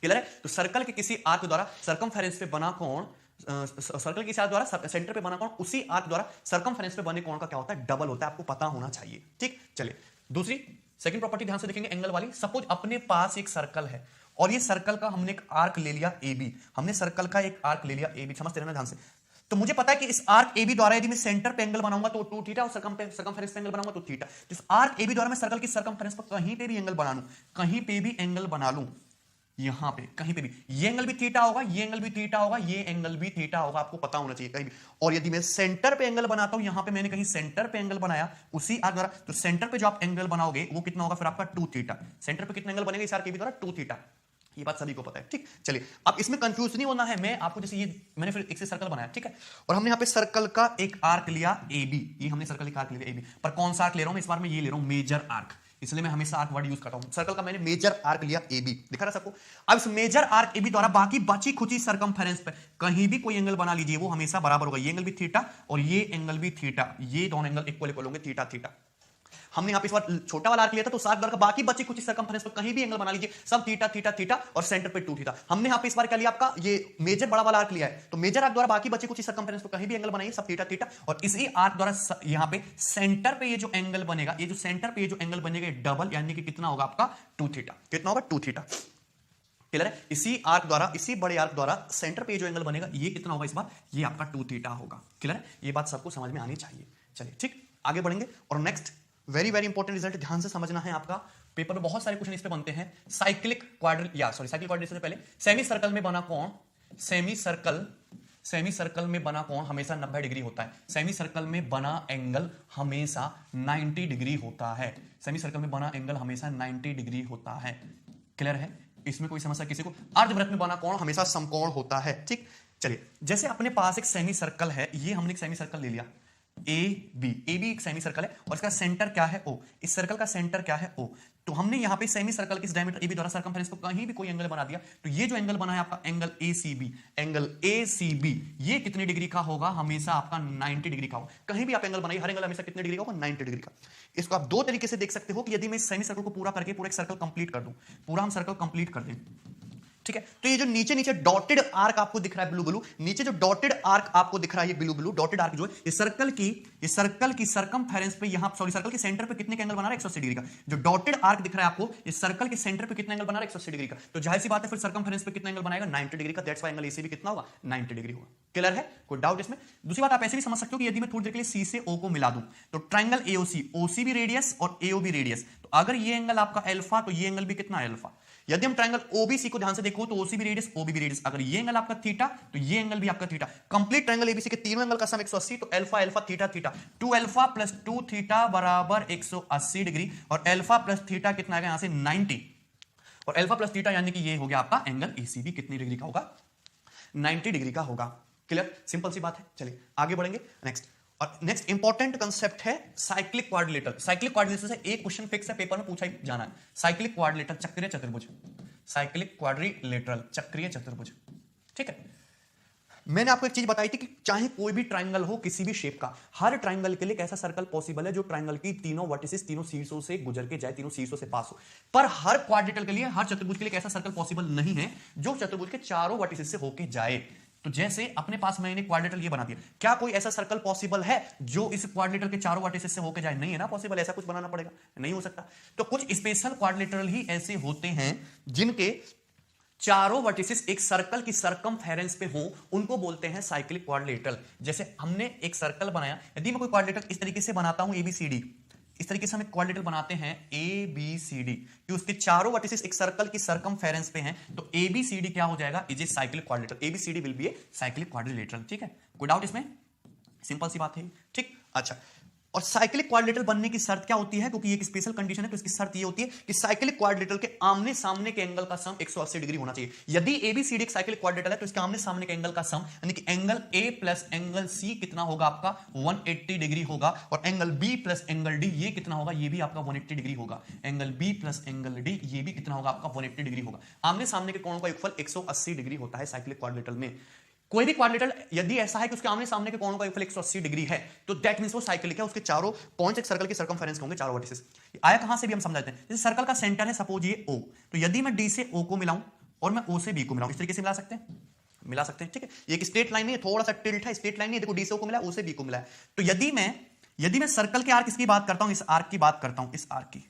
क्लियर है। तो सर्कल के किसी आर्क द्वारा सर्कमफेरेंस पे बना कोण, सर्कल की साइड द्वारा सेंटर पे बना कोण, उसी आर्क द्वारा सर्कमफेरेंस पे बने कोण का क्या होता है, डबल होता है, आपको पता होना चाहिए, ठीक। चलिए दूसरी सेकंड प्रॉपर्टी ध्यान से देखेंगे एंगल वाली। सपोज अपने पास एक सर्कल है और ये सर्कल का हमने एक आर्क ले लिया AB, हमने सर्कल का एक आर्क ले लिया AB, समझते रहना ध्यान से। तो मुझे पता है कि इस आर्क AB द्वारा यदि मैं सेंटर पे एंगल बनाऊंगा तो 2 थीटा, और सर्कमफेरेंस पे एंगल बनाऊंगा तो थीटा। इस आर्क AB द्वारा मैं सर्कल की सर्कमफेरेंस पर कहीं पे भी एंगल बना लूं, कहीं पे भी एंगल बना लूं, यहां पे कहीं पे भी, ये एंगल भी थीटा होगा, ये एंगल भी थीटा होगा, ये एंगल भी थीटा होगा, आपको पता होना चाहिए कहीं भी। और यदि मैं सेंटर पे एंगल बनाता हूं, यहां पे मैंने कहीं सेंटर पे एंगल बनाया उसी आर्क द्वारा, तो सेंटर पे जो आप एंगल बनाओगे वो कितना होगा फिर आपका 2 थीटा। सेंटर पे कितना एंगल बनेगा इस आर्क AB द्वारा, 2 थीटा। ये बात सभी को पता है, ठीक। चलिए अब इसमें कंफ्यूज नहीं होना है, मैं आपको जैसे ये मैंने फिर एक से सर्कल बनाया, ठीक है, और हमने यहां पे सर्कल का एक आर्क लिया AB, ये हमने सर्कल का आर्क लिया AB, पर कौन सा आर्क ले रहा हूं इस बार मैं, ये ले रहा हूं मेजर आर्क, इसलिए मैं हमेशा आर्क वर्ड यूज करता हूं। सर्कल का मैंने मेजर आर्क लिया AB, दिखा रहा सबको। अब इस मेजर आर्क AB द्वारा बाकी बची खुची सर्कमफेरेंस पे कहीं भी कोई एंगल बना लीजिए, वो हमेशा बराबर होगा, ये एंगल भी थीटा और ये एंगल भी थीटा, ये दोनों एंगल इक्वल इक्वल होंगे, थीटा थीटा। हमने यहां पे इस बार छोटा वाला आर्क लिया था, तो सात बार का बाकी बची कुछ सर्कमफेरेंस पर कहीं भी एंगल बना लीजिए, सब थीटा थीटा थीटा, और सेंटर पे 2 थीटा। हमने यहां पे इस बार क्या लिया आपका, ये मेजर बड़ा वाला आर्क लिया है, तो मेजर आर्क द्वारा बाकी बची कुछ सर्कमफेरेंस पर कहीं भी एंगल बनाइए, सब थीटा थीटा, और इसी आर्क द्वारा यहां पे सेंटर पे ये जो एंगल बनेगा, ये जो सेंटर पे ये जो एंगल बनेगा डबल, यानी कि कितना होगा आपका 2 थीटा, कितना होगा 2 थीटा। क्लियर है। इसी आर्क द्वारा, इसी बड़े आर्क द्वारा सेंटर पे जो एंगल बनेगा ये कितना होगा इस बार, ये आपका 2 थीटा होगा। क्लियर है, ये बात सबको समझ में आनी चाहिए। चलिए ठीक, आगे बढ़ेंगे। और next very very important result ध्यान से समझना है, आपका पेपर में बहुत सारे क्वेश्चन इस पे बनते हैं। साइक्लिक क्वाड्रिलेटरल से पहले सेमी सर्कल में बना कोण, सेमी सर्कल में बना कोण हमेशा 90 डिग्री होता है। सेमी सर्कल में बना एंगल हमेशा 90 डिग्री होता है। सेमी सर्कल में बना एंगल हमेशा 90 डिग्री होता है। क्लियर है, इसमें कोई समस्या किसी को। अर्धवृत्त में बना कोण हमेशा समकोण होता है, ठीक। चलिए जैसे अपने पास एक सेमी सर्कल है, ये हमने एक सेमी सर्कल ले लिया ए बी एक सेमी सर्कल है और इसका सेंटर क्या है O, इस सर्कल का सेंटर क्या है O। तो हमने यहां पे सेमी सर्कल के इस डायमीटर AB द्वारा सर्कमफेरेंस को कहीं भी कोई एंगल बना दिया, तो ये जो एंगल बना है आपका एंगल ACB, ये कितने डिग्री का होगा, हमेशा आपका 90 डिग्री का होगा। कहीं भी आप एंगल बनाइए, हर एंगल हमेशा कितने डिग्री का होगा, 90 डिग्री का। इसको आप दो तरीके से देख सकते हो कि यदि मैं इस सेमी सर्कल को पूरा करके पूरा एक सर्कल कंप्लीट कर दूं, पूरा हम सर्कल कंप्लीट कर दें, ठीक है, तो ये जो नीचे नीचे डॉटेड आर्क आपको दिख रहा है ब्लू ब्लू, नीचे जो डॉटेड आर्क आपको दिख रहा है ये ब्लू ब्लू डॉटेड आर्क जो है, ये सर्कल की सर्कमफेरेंस पे यहां सर्कल के सेंटर पे कितने का एंगल बना रहा है, 180 डिग्री का। जो डॉटेड आर्क दिख रहा है आपको, ये सर्कल के सेंटर पे कितना एंगल बना रहा है, 180 डिग्री का। तो जाहिर सी बात है फिर सर्कमफेरेंस पे कितना एंगल बनाएगा, 90 डिग्री का। दैट्स व्हाई एंगल एसीबी कितना होगा, 90 डिग्री होगा। क्लियर है, कोई डाउट इसमें। दूसरी बात आप ऐसे भी समझ सकते हो कि यदि मैं थोड़ी देर के लिए सी से ओ को मिला दूं, तो ट्रायंगल एओसी, ओसी भी रेडियस और एओ भी रेडियस, तो अगर ये एंगल आपका अल्फा, तो ये एंगल भी कितना अल्फा। यदि हम ट्रायंगल ओबीसी को ध्यान से देखो तो ओसी भी रेडियस, ओबी भी रेडियस। अगर ये एंगल आपका थीटा, तो ये एंगल भी आपका थीटा। कंप्लीट ट्रायंगल एबीसी के तीनों एंगल का सम 180, तो alpha alpha theta theta, 2 alpha plus 2 theta बराबर 180 डिग्री, और अल्फा प्लस थीटा कितना आएगा यहां से 90, और अल्फा प्लस थीटा यानी कि ये हो गया आपका एंगल एसीबी कितनी डिग्री का होगा, 90 डिग्री का होगा। क्लियर, सिंपल सी बात है। चलिए आगे बढ़ेंगे। और नेक्स्ट इंपॉर्टेंट कंसेप्ट है साइक्लिक क्वाड्रिलेटरल। साइक्लिक क्वाड्रिलेटरल से एक क्वेश्चन फिक्स है, पेपर में पूछा ही जाना है। साइक्लिक क्वाड्रिलेटरल, चक्रीय चतुर्भुज, साइक्लिक क्वाड्रिलेटरल चक्रीय चतुर्भुज, ठीक है। मैंने आपको एक चीज बताई थी कि चाहे कोई भी ट्रायंगल हो किसी भी शेप का, हर ट्रायंगल के लिए एक ऐसा सर्कल पॉसिबल है जो ट्रायंगल की तीनों वर्टिसेस, तीनों शीर्षों से गुजर के जाए, तीनों शीर्षों से पास हो। पर हर क्वाड्रिलेटरल के लिए, हर चतुर्भुज के लिए एक ऐसा सर्कल पॉसिबल नहीं है जो चतुर्भुज के चारों वर्टिसेस से होके जाए। तो जैसे अपने पास मैंने क्वाड्रिलेटरल ये बना दिया, क्या कोई ऐसा सर्कल पॉसिबल है जो इस क्वाड्रिलेटरल के चारों वर्टिसेस से होके जाए? नहीं है ना पॉसिबल, ऐसा कुछ बनाना पड़ेगा, नहीं हो सकता। तो कुछ स्पेशल क्वाड्रिलेटरल ही ऐसे होते हैं जिनके चारों वर्टिसेस एक सर्कल की सर्कमफेरेंस पे हो, उनको बोलते हैं साइक्लिक क्वाड्रिलेटरल। जैसे हमने एक सर्कल बनाया, यदि मैं कोई क्वाड्रिलेटरल इस तरीके से बनाता हूं एबीसीडी, इस तरीके से हम एक क्वाड्रिलेटरल बनाते हैं ए बी सी डी, कि उसके चारों वर्टिसेस एक सर्कल की सरकमफेरेंस पे हैं, तो ए बी सी डी क्या हो जाएगा, is a cyclic quadrilateral. A B C D will be a cyclic quadrilateral. ठीक है, कोई डाउट इसमें? सिंपल सी बात है। ठीक, अच्छा, और साइक्लिक क्वाड्रिलेटरल बनने की शर्त क्या होती है, क्योंकि ये एक स्पेशल कंडीशन है, तो इसकी शर्त ये होती है कि साइक्लिक क्वाड्रिलेटरल के आमने सामने के एंगल का सम 180 डिग्री होना चाहिए। यदि एबीसीडी एक साइक्लिक क्वाड्रिलेटरल है तो इसके आमने सामने के एंगल का सम यानी कि angle A plus angle C कितना होगा आपका 180 डिग्री होगा, और angle B plus angle D ये कितना होगा, ये भी आपका 180 डिग्री होगा। Angle B plus angle D ये भी कितना होगा आपका 180 डिग्री होगा। आमने सामने के कोणों का योगफल 180 डिग्री होता है साइक्लिक क्वाड्रिलेटरल में। कोई भी क्वाड्रिलेटरल यदि ऐसा है कि उसके आमने सामने के कोणों का योगफल 180 डिग्री है तो दैट मींस वो साइक्लिक है, उसके चारों पॉइंट्स एक सर्कल की सरकमफेरेंस के होंगे, चारों वर्टिसेस। आया कहां से भी हम समझाते हैं, जैसे सर्कल का सेंटर है सपोज ये O, तो यदि मैं D से O को मिलाऊं और मैं O से B को मिलाऊं, इस तरीके से मिला सकते हैं। ठीक है, ये एक स्ट्रेट लाइन नहीं है, थोड़ा सा टिल्ट है, स्ट्रेट लाइन नहीं है। देखो D से O को मिला, O से B को मिला है। तो यदि मैं सर्कल के आर्क इसकी बात करता हूं, इस आर्क की बात करता हूं, इस आर्क की,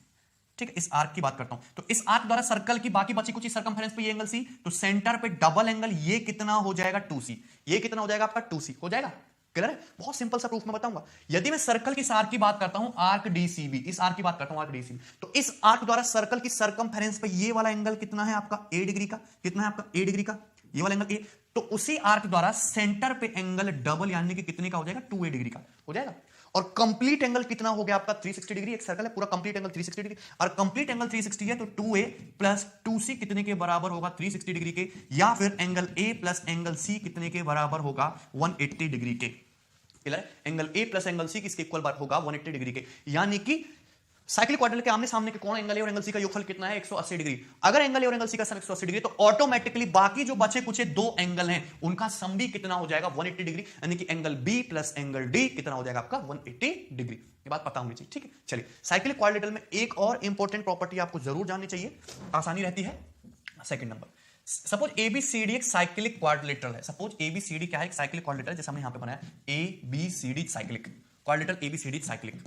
ठीक है, इस आर्क की बात करता हूं, तो इस आर्क द्वारा सर्कल की बाकी बची कुछ सरकमफेरेंस पे ये एंगल सी, तो सेंटर पे डबल एंगल ये कितना हो जाएगा 2C, ये कितना हो जाएगा आपका 2C हो जाएगा। क्लियर है? बहुत सिंपल सा प्रूफ मैं बताऊंगा। यदि मैं सर्कल की आर्क की बात करता हूं, आर्क डीसीबी, इस आर्क की बात करता हूं, आर्क डीसीबी, तो इस आर्क द्वारा सर्कल की सरकमफेरेंस पे ये वाला एंगल कितना है आपका A डिग्री का, कितना है आपका A डिग्री का, ये वाला एंगल A, तो उसी आर्क द्वारा सेंटर पे एंगल डबल यानी कि कितने का हो जाएगा 2A डिग्री का हो जाएगा। और कंप्लीट एंगल कितना हो गया आपका 360 डिग्री, एक सर्कल है पूरा कंप्लीट एंगल 360 डिग्री, और कंप्लीट एंगल 360 है तो 2A प्लस 2C कितने के बराबर होगा 360 डिग्री के, या फिर angle A plus angle C कितने के बराबर होगा 180 डिग्री के। Angle A plus angle C किसके इक्वल होगा 180 डिग्री के, यानी कि साइक्लिक क्वाड्रिलेटरल के आमने सामने के कोण एंगल ए और एंगल सी का योगफल कितना है 180 डिग्री। अगर एंगल ए और एंगल सी का सम 180 डिग्री तो ऑटोमेटिकली बाकी जो बचे कुछ दो एंगल हैं उनका सम भी कितना हो जाएगा 180 डिग्री, यानी कि angle B plus angle D कितना हो जाएगा आपका 180 डिग्री। ये बात पता होनी चाहिए। ठीक है, चलिए साइक्लिक क्वाड्रिलेटरल में एक और इंपॉर्टेंट प्रॉपर्टी आपको जरूर जाननी चाहिए, आसानी रहती है। सेकंड नंबर, सपोज एबीसीडी एक साइक्लिक क्वाड्रिलेटरल है। सपोज एबीसीडी क्या है, एक साइक्लिक क्वाड्रिलेटरल, जैसे हमने यहां पे बनाया ABCD cyclic quadrilateral, ABCD cyclic.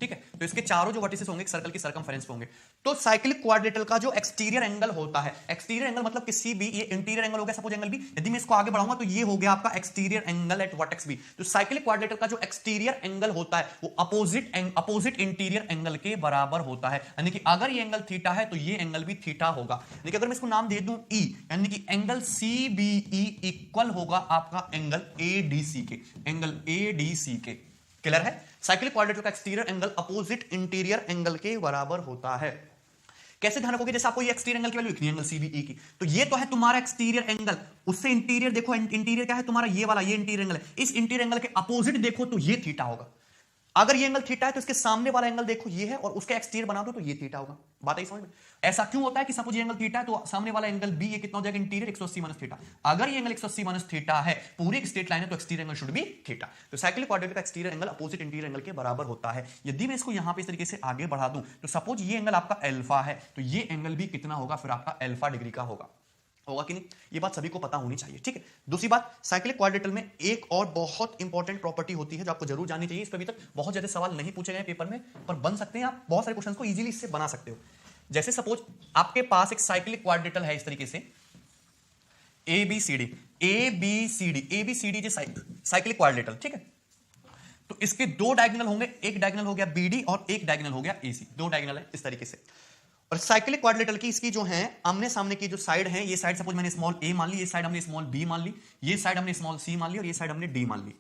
ठीक है, तो इसके चारों जो वर्टिसेस होंगे एक सर्कल की सरकमफेरेंस पे होंगे। तो साइक्लिक क्वाड्रिलेटरल का जो एक्सटीरियर एंगल होता है, एक्सटीरियर एंगल मतलब किसी भी, ये इंटीरियर एंगल हो गया सपोज एंगल बी, यदि मैं इसको आगे बढ़ाऊंगा तो ये हो गया आपका exterior angle at vertex B. तो साइक्लिक क्वाड्रिलेटरल का जो एक्सटीरियर एंगल होता है वो अपोजिट इंटीरियर एंगल के बराबर होता है, यानी कि अगर ये एंगल थीटा है तो ये एंगल भी थीटा होगा। यानी कि अगर मैं इसको नाम दे दूं ई, यानी कि एंगल CBE इक्वल होगा आपका एंगल ADC के, एंगल ADC के। क्लियर है? साइक्लिक क्वाड्रिलेटरल का exterior angle opposite interior angle के बराबर होता है। कैसे ध्यान रखोगे, जैसे आपको ये एक्सटीरियर एंगल की वैल्यू लिखनी है एंगल CBE की, तो ये तो है तुम्हारा एक्सटीरियर एंगल, उससे इंटीरियर देखो, इंटीरियर क्या है तुम्हारा, ये वाला, ये इंटीरियर एंगल है। इस इंटीरियर एंगल के अपोजिट देखो तो ये थीटा होगा। अगर ये एंगल थीटा है तो इसके सामने वाला एंगल देखो ये है, और उसका एक्सटीरियर बना दो तो ये थीटा होगा। बात आई समझ में? ऐसा क्यों होता है कि सपोज ये एंगल थीटा है तो सामने वाला एंगल बी ये कितना हो जाएगा इंटीरियर 180 माइनस थीटा। अगर ये एंगल 180 माइनस थीटा है, पूरी एक स्ट्रेट लाइन है, तो exterior angle should be theta. तो साइक्लिक क्वाड्रिलेटरल का exterior angle opposite interior angle के बराबर होता है। यदि मैं इसको यहां पे इस तरीके से आगे बढ़ा दूं तो सपोज ये एंगल आपका अल्फा है, तो ये एंगल भी कितना होगा फिर आपका अल्फा डिग्री का होगा कि नहीं? ये बात सभी को पता होनी चाहिए। ठीक है, दूसरी बात, साइक्लिक क्वाड्रिलेटरल में एक और बहुत इंपॉर्टेंट प्रॉपर्टी होती है जो आपको जरूर जाननी चाहिए। इस पर अभी तक बहुत ज्यादा सवाल नहीं पूछे गए पेपर में, पर बन सकते हैं, आप बहुत सारे क्वेश्चंस को इजीली इससे बना सकते हो। जैसे सपोज आपके पास एक साइक्लिक क्वाड्रिलेटरल है इस तरीके से एबीसीडी साइक्लिक क्वाड्रिलेटरल। ठीक है, तो इसके दो डायगोनल होंगे, एक डायगोनल हो गया BD और एक डायगोनल हो गया AC, दो डायगोनल है इस तरीके से। और साइक्लिक क्वाड्रिलेटरल की इसकी जो है आमने सामने की जो साइड है, ये साइड सपोज मैंने स्मॉल a मान ली, ये साइड हमने स्मॉल b मान ली, ये साइड हमने स्मॉल c मान ली, और ये साइड हमने d मान ली।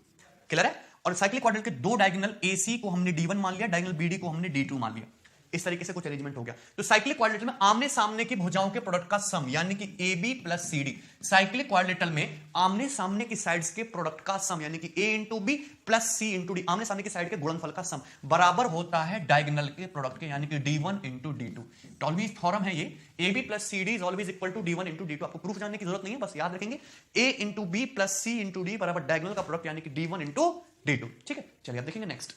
क्लियर है? और साइक्लिक क्वाड्रिलेटरल के दो डायगोनल AC को हमने D1 मान लिया, डायगोनल BD को हमने D2 मान लिया। इस तरीके से कुछ अरेंजमेंट हो गया। तो साइक्लिक क्वाड्रिलेटरल में आमने सामने की भुजाओं के प्रोडक्ट का सम, यानी कि AB plus CD, cyclic quadrilateral में आमने सामने की साइड्स के प्रोडक्ट का सम, यानी कि A into B plus C into D, आमने सामने की साइड के गुणनफल का सम बराबर होता है डायगोनल के प्रोडक्ट के, यानी कि D1 इंटू D2। टॉलवीज थ्योरम है ये, AB plus CD is always equal to D1 into D2। आपको प्रूफ जानने की जरूरत नहीं है, बस याद रखेंगे A into B plus C into D बराबर डायगोनल का प्रोडक्ट, यानी कि D1 इंटू D2। ठीक है, चलिए अब देखेंगे नेक्स्ट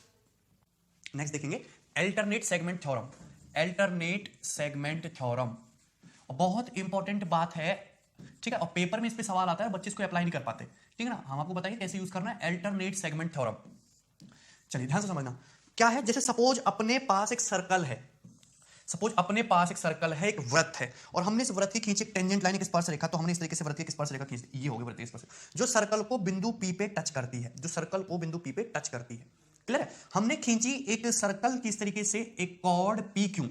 देखेंगे alternate segment theorem. Alternate segment theorem बहुत इंपॉर्टेंट बात है। ठीक है, और पेपर में इस पे सवाल आता है, बच्चे इसको अप्लाई नहीं कर पाते। ठीक है ना, हम आपको बताएंगे कैसे यूज करना है अल्टरनेट सेगमेंट थ्योरम। चलिए ध्यान से समझना क्या है। जैसे सपोज अपने पास एक सर्कल है, एक वृत्त है, और हमने इस वृत्त की खींची टेंजेंट लाइन, एक स्पर्श रेखा, तो हमने इस तरीके से वृत्त की स्पर्श रेखा खींची, ये होगी वृत्त की स्पर्श जो सर्कल को बिंदु P पे टच करती है, क्लियर है? हमने खींची एक सर्कल की इस तरीके से एक कॉर्ड पी क्यू,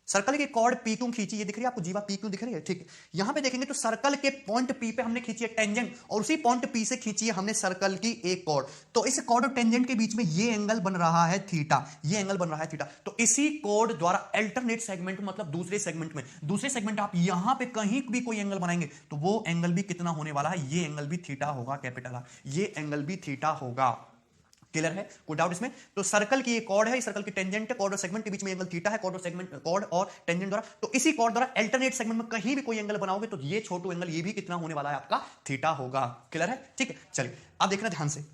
सर्कल की कॉर्ड पी क्यू खींची, ये दिख रही है आपको जीवा पी क्यू दिख रही है, ठीक है। यहां पे देखेंगे तो सर्कल के पॉइंट पी पे हमने खींची है टेंजेंट, और उसी पॉइंट पी से खींची है हमने सर्कल की एक कॉर्ड। तो इस कॉर्ड और टेंजेंट के बीच में ये एंगल बन रहा है थीटा, ये एंगल बन रहा है थीटा। तो इसी कॉर्ड द्वारा अल्टरनेट सेगमेंट, मतलब दूसरे सेगमेंट आप यहां पे कहीं भी कोई एंगल बनाएंगे तो वो एंगल भी कितना होने वाला है, ये एंगल भी थीटा होगा, कैपिटल आर, ये एंगल भी थीटा होगा। क्लियर है? कोई डाउट इसमें? तो सर्कल की एक कॉर्ड है, सर्कल की टेंजेंट है, कॉर्ड और सेगमेंट के बीच में एंगल थीटा है, कॉर्ड और सेगमेंट, कॉर्ड और टेंजेंट द्वारा। तो इसी कॉर्ड द्वारा अल्टरनेट सेगमेंट में कहीं भी कोई एंगल बनाओगे तो ये छोटू एंगल, ये भी कितना होने वाला है आपका, थीटा होगा। क्लियर है? ठीक है, चलिए आप देखना ध्यान से।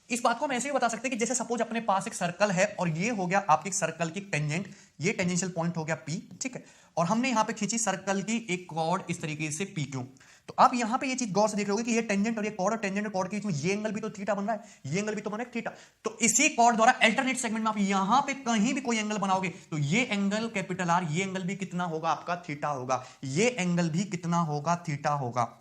इस बात को हम ऐसे ही बता सकते हैं कि जैसे सपोज अपने पास एक सर्कल है और ये हो गया आपकी सर्कल की टेंजेंट, ये टेंजेंशियल पॉइंट हो गया पी, ठीक है, और हमने यहां पे खींची सर्कल की एक कॉर्ड इस तरीके से पी क्यू। तो आप यहां पे ये चीज गौर से देख रहे होगे कि ये टेंजेंट और ये कॉर्ड, और टेंजेंट और कॉर्ड के बीच में ये एंगल भी तो थीटा बन रहा है, ये एंगल भी तो बन रहा है थीटा। तो इसी कॉर्ड द्वारा अल्टरनेट सेगमेंट में आप यहां पे कहीं भी कोई एंगल बनाओगे तो ये एंगल कैपिटल आर, ये एंगल भी कितना होगा आपका, थीटा होगा, ये एंगल भी कितना होगा, थीटा होगा।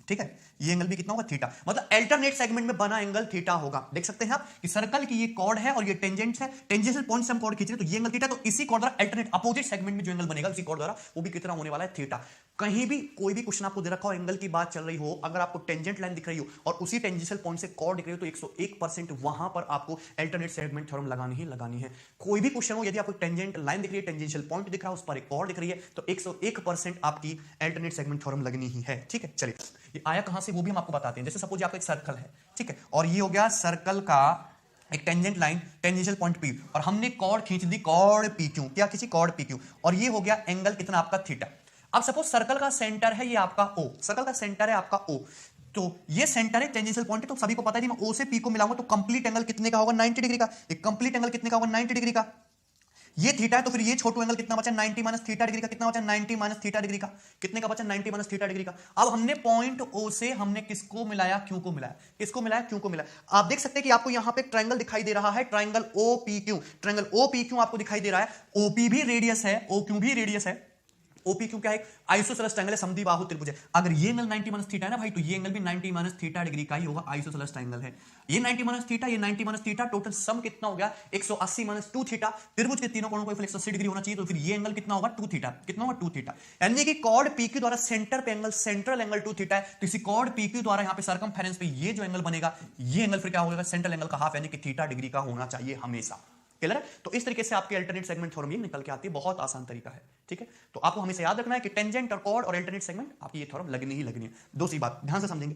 ठीक है, ये एंगल भी कितना होगा, थीटा, मतलब अल्टरनेट सेगमेंट में बना एंगल थीटा होगा। देख सकते हैं आप कि सर्कल की ये कॉर्ड है और ये टेंजेंट है, टेंजेंशियल पॉइंट से हम कॉर्ड खींच रहे हैं तो ये एंगल थीटा। तो इसी कॉर्ड द्वारा अल्टरनेट अपोजिट सेगमेंट में जो एंगल बनेगा उसी कॉर्ड द्वारा, वो भी कितना होने वाला है, थीटा। कहीं भी कोई भी क्वेश्चन आपको दे रखा हो, एंगल की बात चल रही हो, अगर आपको टेंजेंट लाइन दिख रही हो और उसी टेंजेंशियल पॉइंट से कॉर्ड दिख रही हो तो 101% वहां पर आपको अल्टरनेट सेगमेंट थ्योरम लगानी ही लगानी है। कोई भी क्वेश्चन हो, यदि आपको टेंजेंट लाइन दिख रही है, टेंजेंशियल पॉइंट दिख रहा है, उस पर एक कॉर्ड दिख रही है, तो 101% आपकी अल्टरनेट सेगमेंट थ्योरम लगनी ही है। ठीक है, चलिए ये आया कहां से वो भी हम आपको बताते हैं। जैसे सपोज आपका एक सर्कल है, ठीक है, और ये हो गया सर्कल का एक tangent line, tangential point P, और हमने कॉर्ड खींच दी, कॉर्ड पी क्यू, क्या खींची, कॉर्ड पी क्यू, और ये हो गया एंगल कितना आपका, थीटा। अब सपोज सर्कल का सेंटर है ये आपका ओ, सर्कल का सेंटर है आपका ओ, तो ये सेंटर है, टेंजेंशियल पॉइंट है, तो सभी को पता है मैं ओ से पी को मिलाऊंगा तो कंप्लीट एंगल कितने का होगा, 90 डिग्री का। एक कंप्लीट एंगल कितने का होगा, 90 डिग्री का। ये थीटा है तो फिर ये छोटू एंगल कितना बचा, 90 माइनस थीटा डिग्री का। कितना बचा, 90 माइनस थीटा डिग्री का। कितने का बचा, 90 माइनस थीटा डिग्री का। अब हमने पॉइंट ओ से हमने किसको मिलाया, क्यू को मिलाया, किसको मिलाया, क्यू को मिलाया। आप देख सकते हैं कि आपको यहां पे एक ट्रायंगल दिखाई दे रहा है, triangle O P Q, triangle O P Q आपको दिखाई दे रहा है। ओपी भी रेडियस है, ओ क्यू भी रेडियस है। ओपी क्यू क्या है, आइसोसेलेस ट्रायंगल है, समद्विबाहु त्रिभुज है। अगर ये एंगल 90 माइनस थीटा है ना भाई, तो ये एंगल भी 90 माइनस थीटा डिग्री का ही होगा, आइसोसेलेस ट्रायंगल है। ये 90 माइनस थीटा, ये 90 माइनस थीटा, टोटल सम कितना हो गया, 180 माइनस 2 थीटा। त्रिभुज के तीनों कोणों को 180 डिग्री होना चाहिए, तो फिर ये एंगल कितना होगा, 2 थीटा। कितना होगा, 2 थीटा। यानी कि कॉर्ड पी क्यू द्वारा सेंटर पे एंगल, सेंट्रल एंगल 2 थीटा है, तो इसी कॉर्ड पी क्यू द्वारा यहां पे सर्कमफेरेंस पे ये जो एंगल बनेगा, ये एंगल फिर क्या होगा, सेंट्रल एंगल का हाफ, यानी कि थीटा डिग्री का होना चाहिए हमेशा। क्लियर है? तो इस तरीके से आपकी अल्टरनेट सेगमेंट थ्योरम ये निकल के आती है, बहुत आसान तरीका है। ठीक है, तो आपको हमेशा याद रखना है कि टेंजेंट और कॉर्ड और अल्टरनेट सेगमेंट आपकी ये थ्योरम लगनी ही लगनी है। दूसरी बात ध्यान से समझेंगे,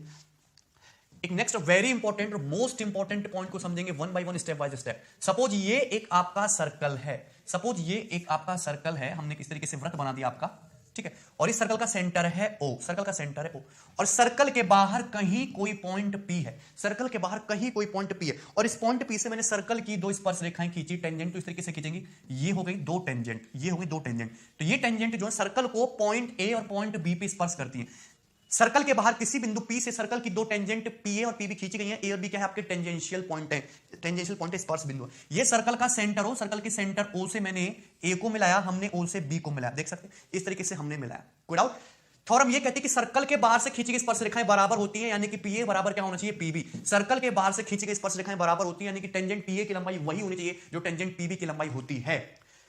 एक नेक्स्ट वेरी इंपॉर्टेंट और मोस्ट इंपॉर्टेंट पॉइंट को समझेंगे one by one, step by step. Suppose ये एक आपका सर्कल है, सपोज ये एक आपका सर्कल है, हमने किस तरीके से वृत्त बना दिया आपका, ठीक है, और इस सर्कल का सेंटर है ओ, सर्कल का सेंटर है ओ, और सर्कल के बाहर कहीं कोई पॉइंट पी है, सर्कल के बाहर कहीं कोई पॉइंट पी है, और इस पॉइंट पी से मैंने सर्कल की दो स्पर्श रेखाएं खींची, टेंजेंट तो इस तरीके से खींचेंगी, ये हो गई दो टेंजेंट, ये हो गई दो टेंजेंट। तो ये टेंजेंट जो है सर्कल को पॉइंट ए और पॉइंट बी पे स्पर्श करती है। सर्कल के बाहर किसी बिंदु पी से सर्कल की दो टेंजेंट पी ए और पी बी खींची गई हैं। ए और बी क्या है, आपके टेंजेंशियल पॉइंट है, टेंजेंशियल पॉइंट है, स्पर्श बिंदु। ये सर्कल का सेंटर हो, सर्कल के सेंटर ओ से मैंने ए को मिलाया, हमने ओ से बी को मिलाया, देख सकते हैं इस तरीके से हमने मिलाया। कोई डाउट? थ्योरम ये कहती है कि सर्कल के बाहर से खींची गई स्पर्श रेखाएं बराबर होती हैं, यानी कि पीए बराबर क्या होना चाहिए, पीबी। सर्कल के बाहर से खींची गई स्पर्श रेखाएं बराबर होती हैं, यानी कि टेंजेंट पीए की लंबाई वही होनी चाहिए जो टेंजेंट पीबी की लंबाई होती है।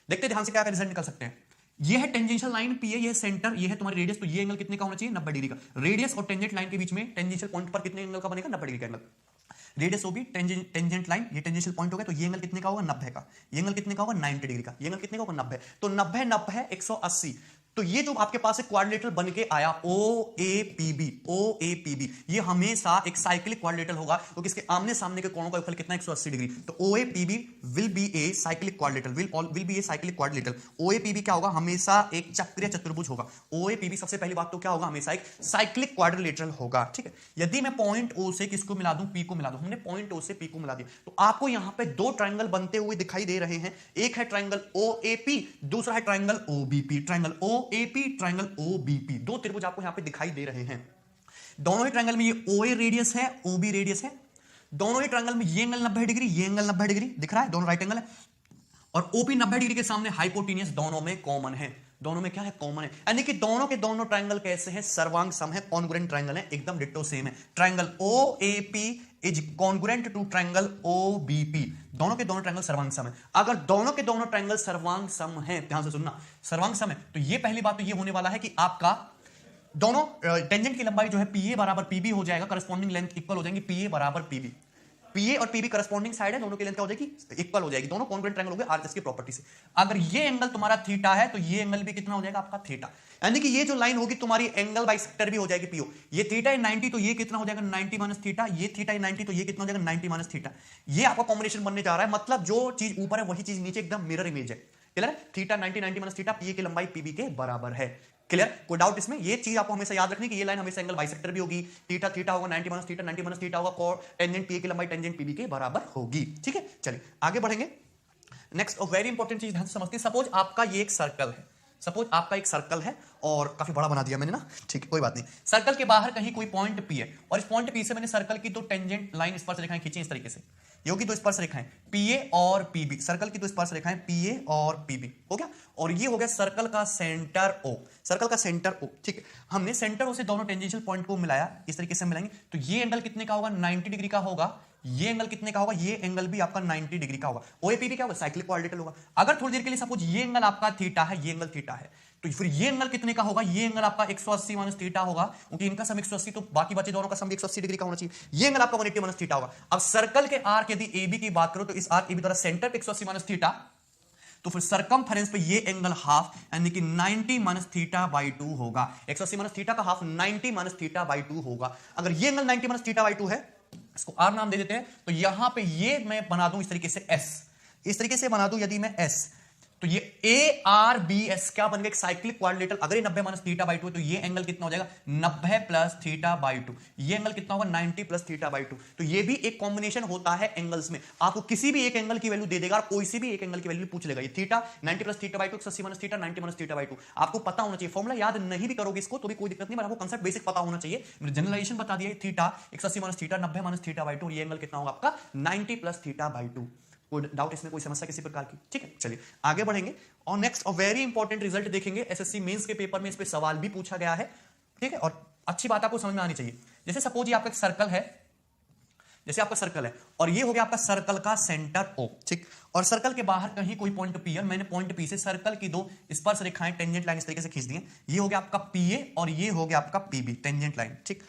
देखते ध्यान से क्या रिजल्ट निकल सकते हैं। ये है टेंजेंशियल लाइन पी है, ये है सेंटर, ये है तुम्हारी रेडियस, तो ये एंगल कितने का होना चाहिए, 90 डिग्री का। रेडियस और टेंजेंट लाइन के बीच में टेंजेंशियल पॉइंट पर कितने एंगल का बनेगा, 90 डिग्री का एंगल। रेडियस होगी टेंजेंट लाइन, ये टेंजेंशियल पॉइंट हो गया, तो ये एंगल कितने का होगा, 90 का। ये एंगल कितने का होगा, 90 डिग्री का। ये एंगल कितने का होगा, 90। तो 90 90 180। तो ये जो आपके पास एक क्वाड्रिलेटरल बन के आया O A P B, O A P B, ये हमेशा एक साइक्लिक क्वाड्रिलेटरल होगा, तो किसके आमने सामने के कोणों का योगफल कितना, 180 डिग्री। तो O A P B will be a cyclic quadrilateral, will be a cyclic quadrilateral. O A P B क्या होगा, हमेशा एक चक्रीय चतुर्भुज होगा। ओ ए पी बी सबसे पहली बात तो क्या होगा, हमेशा एक साइक्लिक क्वाड्रिलेटरल होगा। ठीक है, यदि मैं पॉइंट ओ से किसको मिला दूं, पी को मिला दूं, हमने पॉइंट ओ से पी को मिला दिया, तो आपको यहां पे दो ट्रायंगल बनते हुए दिखाई दे रहे हैं। एक है ट्रायंगल ओ ए पी, दूसरा है triangle O B P. Triangle O A P, triangle OBP, दो त्रिभुज आपको यहां पे दिखाई दे रहे हैं। दोनों ही ट्रायंगल में ये OA रेडियस है, OB रेडियस है। दोनों ही ट्रायंगल में ये एंगल 90 डिग्री, ये एंगल 90 डिग्री दिख रहा है, दोनों राइट एंगल है। और OP 90 डिग्री के सामने हाइपोटेनियस दोनों में कॉमन है, दोनों में क्या है, कॉमन है। यानी कि दोनों के दोनों ट्रायंगल कैसे हैं, सर्वांग सम है, कॉन्ग्रुएंट ट्रायंगल है, एकदम डिट्टो सेम है। Triangle OAP is congruent to triangle OBP. दोनों के दोनों ट्रायंगल सर्वांग सम है। अगर दोनों के दोनों ट्रायंगल सर्वांग सम है, ध्यान से सुनना, सर्वांग सम है, तो ये पहली बात तो ये होने वाला है कि आपका दोनों टेंजेंट की लंबाई जो है पीए बराबर पीबी हो जाएगा, करस्पॉन्डिंग लेंथ इक्वल हो जाएंगे, पीए बराबर पीबी। पीए और पीबी करस्पॉन्डिंग साइड है, दोनों की लेंथ क्या हो जाएगी, इक्वल हो जाएगी, दोनों कॉन्ग्रुएंट ट्रायंगल हो गए आरएचएस की प्रॉपर्टी से। अगर ये एंगल तुम्हारा थीटा है तो ये एंगल भी कितना हो जाएगा आपका थीटा, यानी कि ये जो लाइन होगी तुम्हारी एंगल बाइसेक्टर भी हो जाएगी पीओ। ये थीटा है 90 तो ये कितना हो जाएगा 90 माइनस थीटा, ये थीटा है 90 तो ये कितना हो जाएगा 90 माइनस थीटा। ये आपका कॉम्बिनेशन बनने जा रहा है, मतलब जो चीज ऊपर है वही चीज नीचे एकदम मिरर इमेज है। क्लियर है? थीटा 90 90 माइनस थीटा, पीए की लंबाई पीबी के बराबर है। क्लियर? कोई डाउट इसमें? ये चीज आपको हमेशा याद रखनी कि ये लाइन हमेशा एंगल बाइसेक्टर भी होगी, थीटा थीटा होगा 90 माइनस थीटा, 90 माइनस थीटा होगा, कोण टेंजेंट पीए की लंबाई टेंजेंट पीबी के बराबर होगी। ठीक है, चलिए आगे बढ़ेंगे। नेक्स्ट और वेरी इंपॉर्टेंट चीज ध्यान से समझते हैं। सपोज आपका ये एक सर्कल है, सपोज आपका एक सर्कल है और काफी बड़ा बना दिया मैंने ना, ठीक है कोई बात नहीं। सर्कल के बाहर कहीं कोई पॉइंट पी है और इस पॉइंट पी से मैंने सर्कल की दो टेंजेंट लाइन स्पर्श रेखाएं खींची इस तरीके से, ये होगी दो स्पर्श रेखाएं पीए और पीबी, सर्कल की दो स्पर्श रेखाएं पीए और पीबी हो गया, और ये हो गया सर्कल का सेंटर ओ, सर्कल का सेंटर ओ। ठीक है, हमने सेंटर ओ से दोनों टेंजेंशियल पॉइंट को मिलाया, इस तरीके से मिलाएंगे तो ये एंगल कितने का होगा 90 डिग्री का होगा, ये एंगल कितने का होगा, ये एंगल भी आपका 90 डिग्री का होगा। ओएपीबी क्या होगा, साइक्लिक क्वाड्रेटिकल होगा। अगर थोड़ी देर के लिए सपोज ये एंगल आपका थीटा है, ये एंगल थीटा है, तो फिर ये एंगल कितने का होगा, ये एंगल आपका 180 माइनस थीटा होगा, क्योंकि इनका सम 180 तो बाकी बचे दोनों का सम भी 180 डिग्री का होना चाहिए। ये एंगल आपका 180 माइनस थीटा होगा। अब सर्कल के आर्क यदि एबी की बात करो तो इस आर्क एबी द्वारा सेंटर पे 180 माइनस थीटा, तो फिर सरकमफेरेंस पे ये एंगल हाफ यानी कि 90 माइनस थीटा बाई 2 होगा। 180 माइनस थीटा का हाफ 90 माइनस थीटा बाई 2 होगा। अगर ये एंगल 90 माइनस थीटा बाई 2 है, इसको आर नाम दे देते हैं, तो यहां पे ये मैं बना दूं इस तरीके से एस, इस तरीके से बना दूं यदि मैं एस, तो ये ए आर बी एस क्या बन गया, एक साइक्लिक क्वाड्रिलेटरल। अगर ये 90 माइनस थीटा बाई 2 है तो ये एंगल कितना हो जाएगा 90 प्लस थीटा बाई 2, ये एंगल कितना होगा 90 प्लस थीटा बाई 2। तो ये भी एक कॉम्बिनेशन होता है एंगल्स में, आपको किसी भी एक एंगल की वैल्यू दे देगा और कोई सी भी एक एंगल की वैल्यू पूछ लेगा। ये theta 90 plus theta by 2, 180 minus theta 90 minus theta by 2, आपको पता होना चाहिए। फॉर्मूला याद नहीं भी करोगे इसको तो भी कोई दिक्कत नहीं, पर आपको कांसेप्ट बेसिक पता होना चाहिए। मैंने जनरलाइजेशन बता दिया, theta 180 minus theta 90 minus theta by 2, ये एंगल कितना होगा आपका 90 प्लस थीटा बाई 2। कोई डाउट इसमें, कोई समस्या किसी प्रकार की? ठीक है, चलिए आगे बढ़ेंगे और नेक्स्ट और वेरी इंपॉर्टेंट रिजल्ट देखेंगे। एसएससी मेंस के पेपर में इस पे सवाल भी पूछा गया है, ठीक है, और अच्छी बात आपको समझ में आनी चाहिए। जैसे सपोज ये आपका एक सर्कल है, जैसे आपका सर्कल है और ये हो गया आपका सर्कल का सेंटर ओ, ठीक, और सर्कल के बाहर कहीं कोई पॉइंट पी है, मैंने पॉइंट पी से सर्कल की दो स्पर्श रेखाएं टेंजेंट लाइन इस तरीके से खींच दी है, ये हो गया आपका पीए और ये हो गया आपका पीबी टेंजेंट लाइन, ठीक,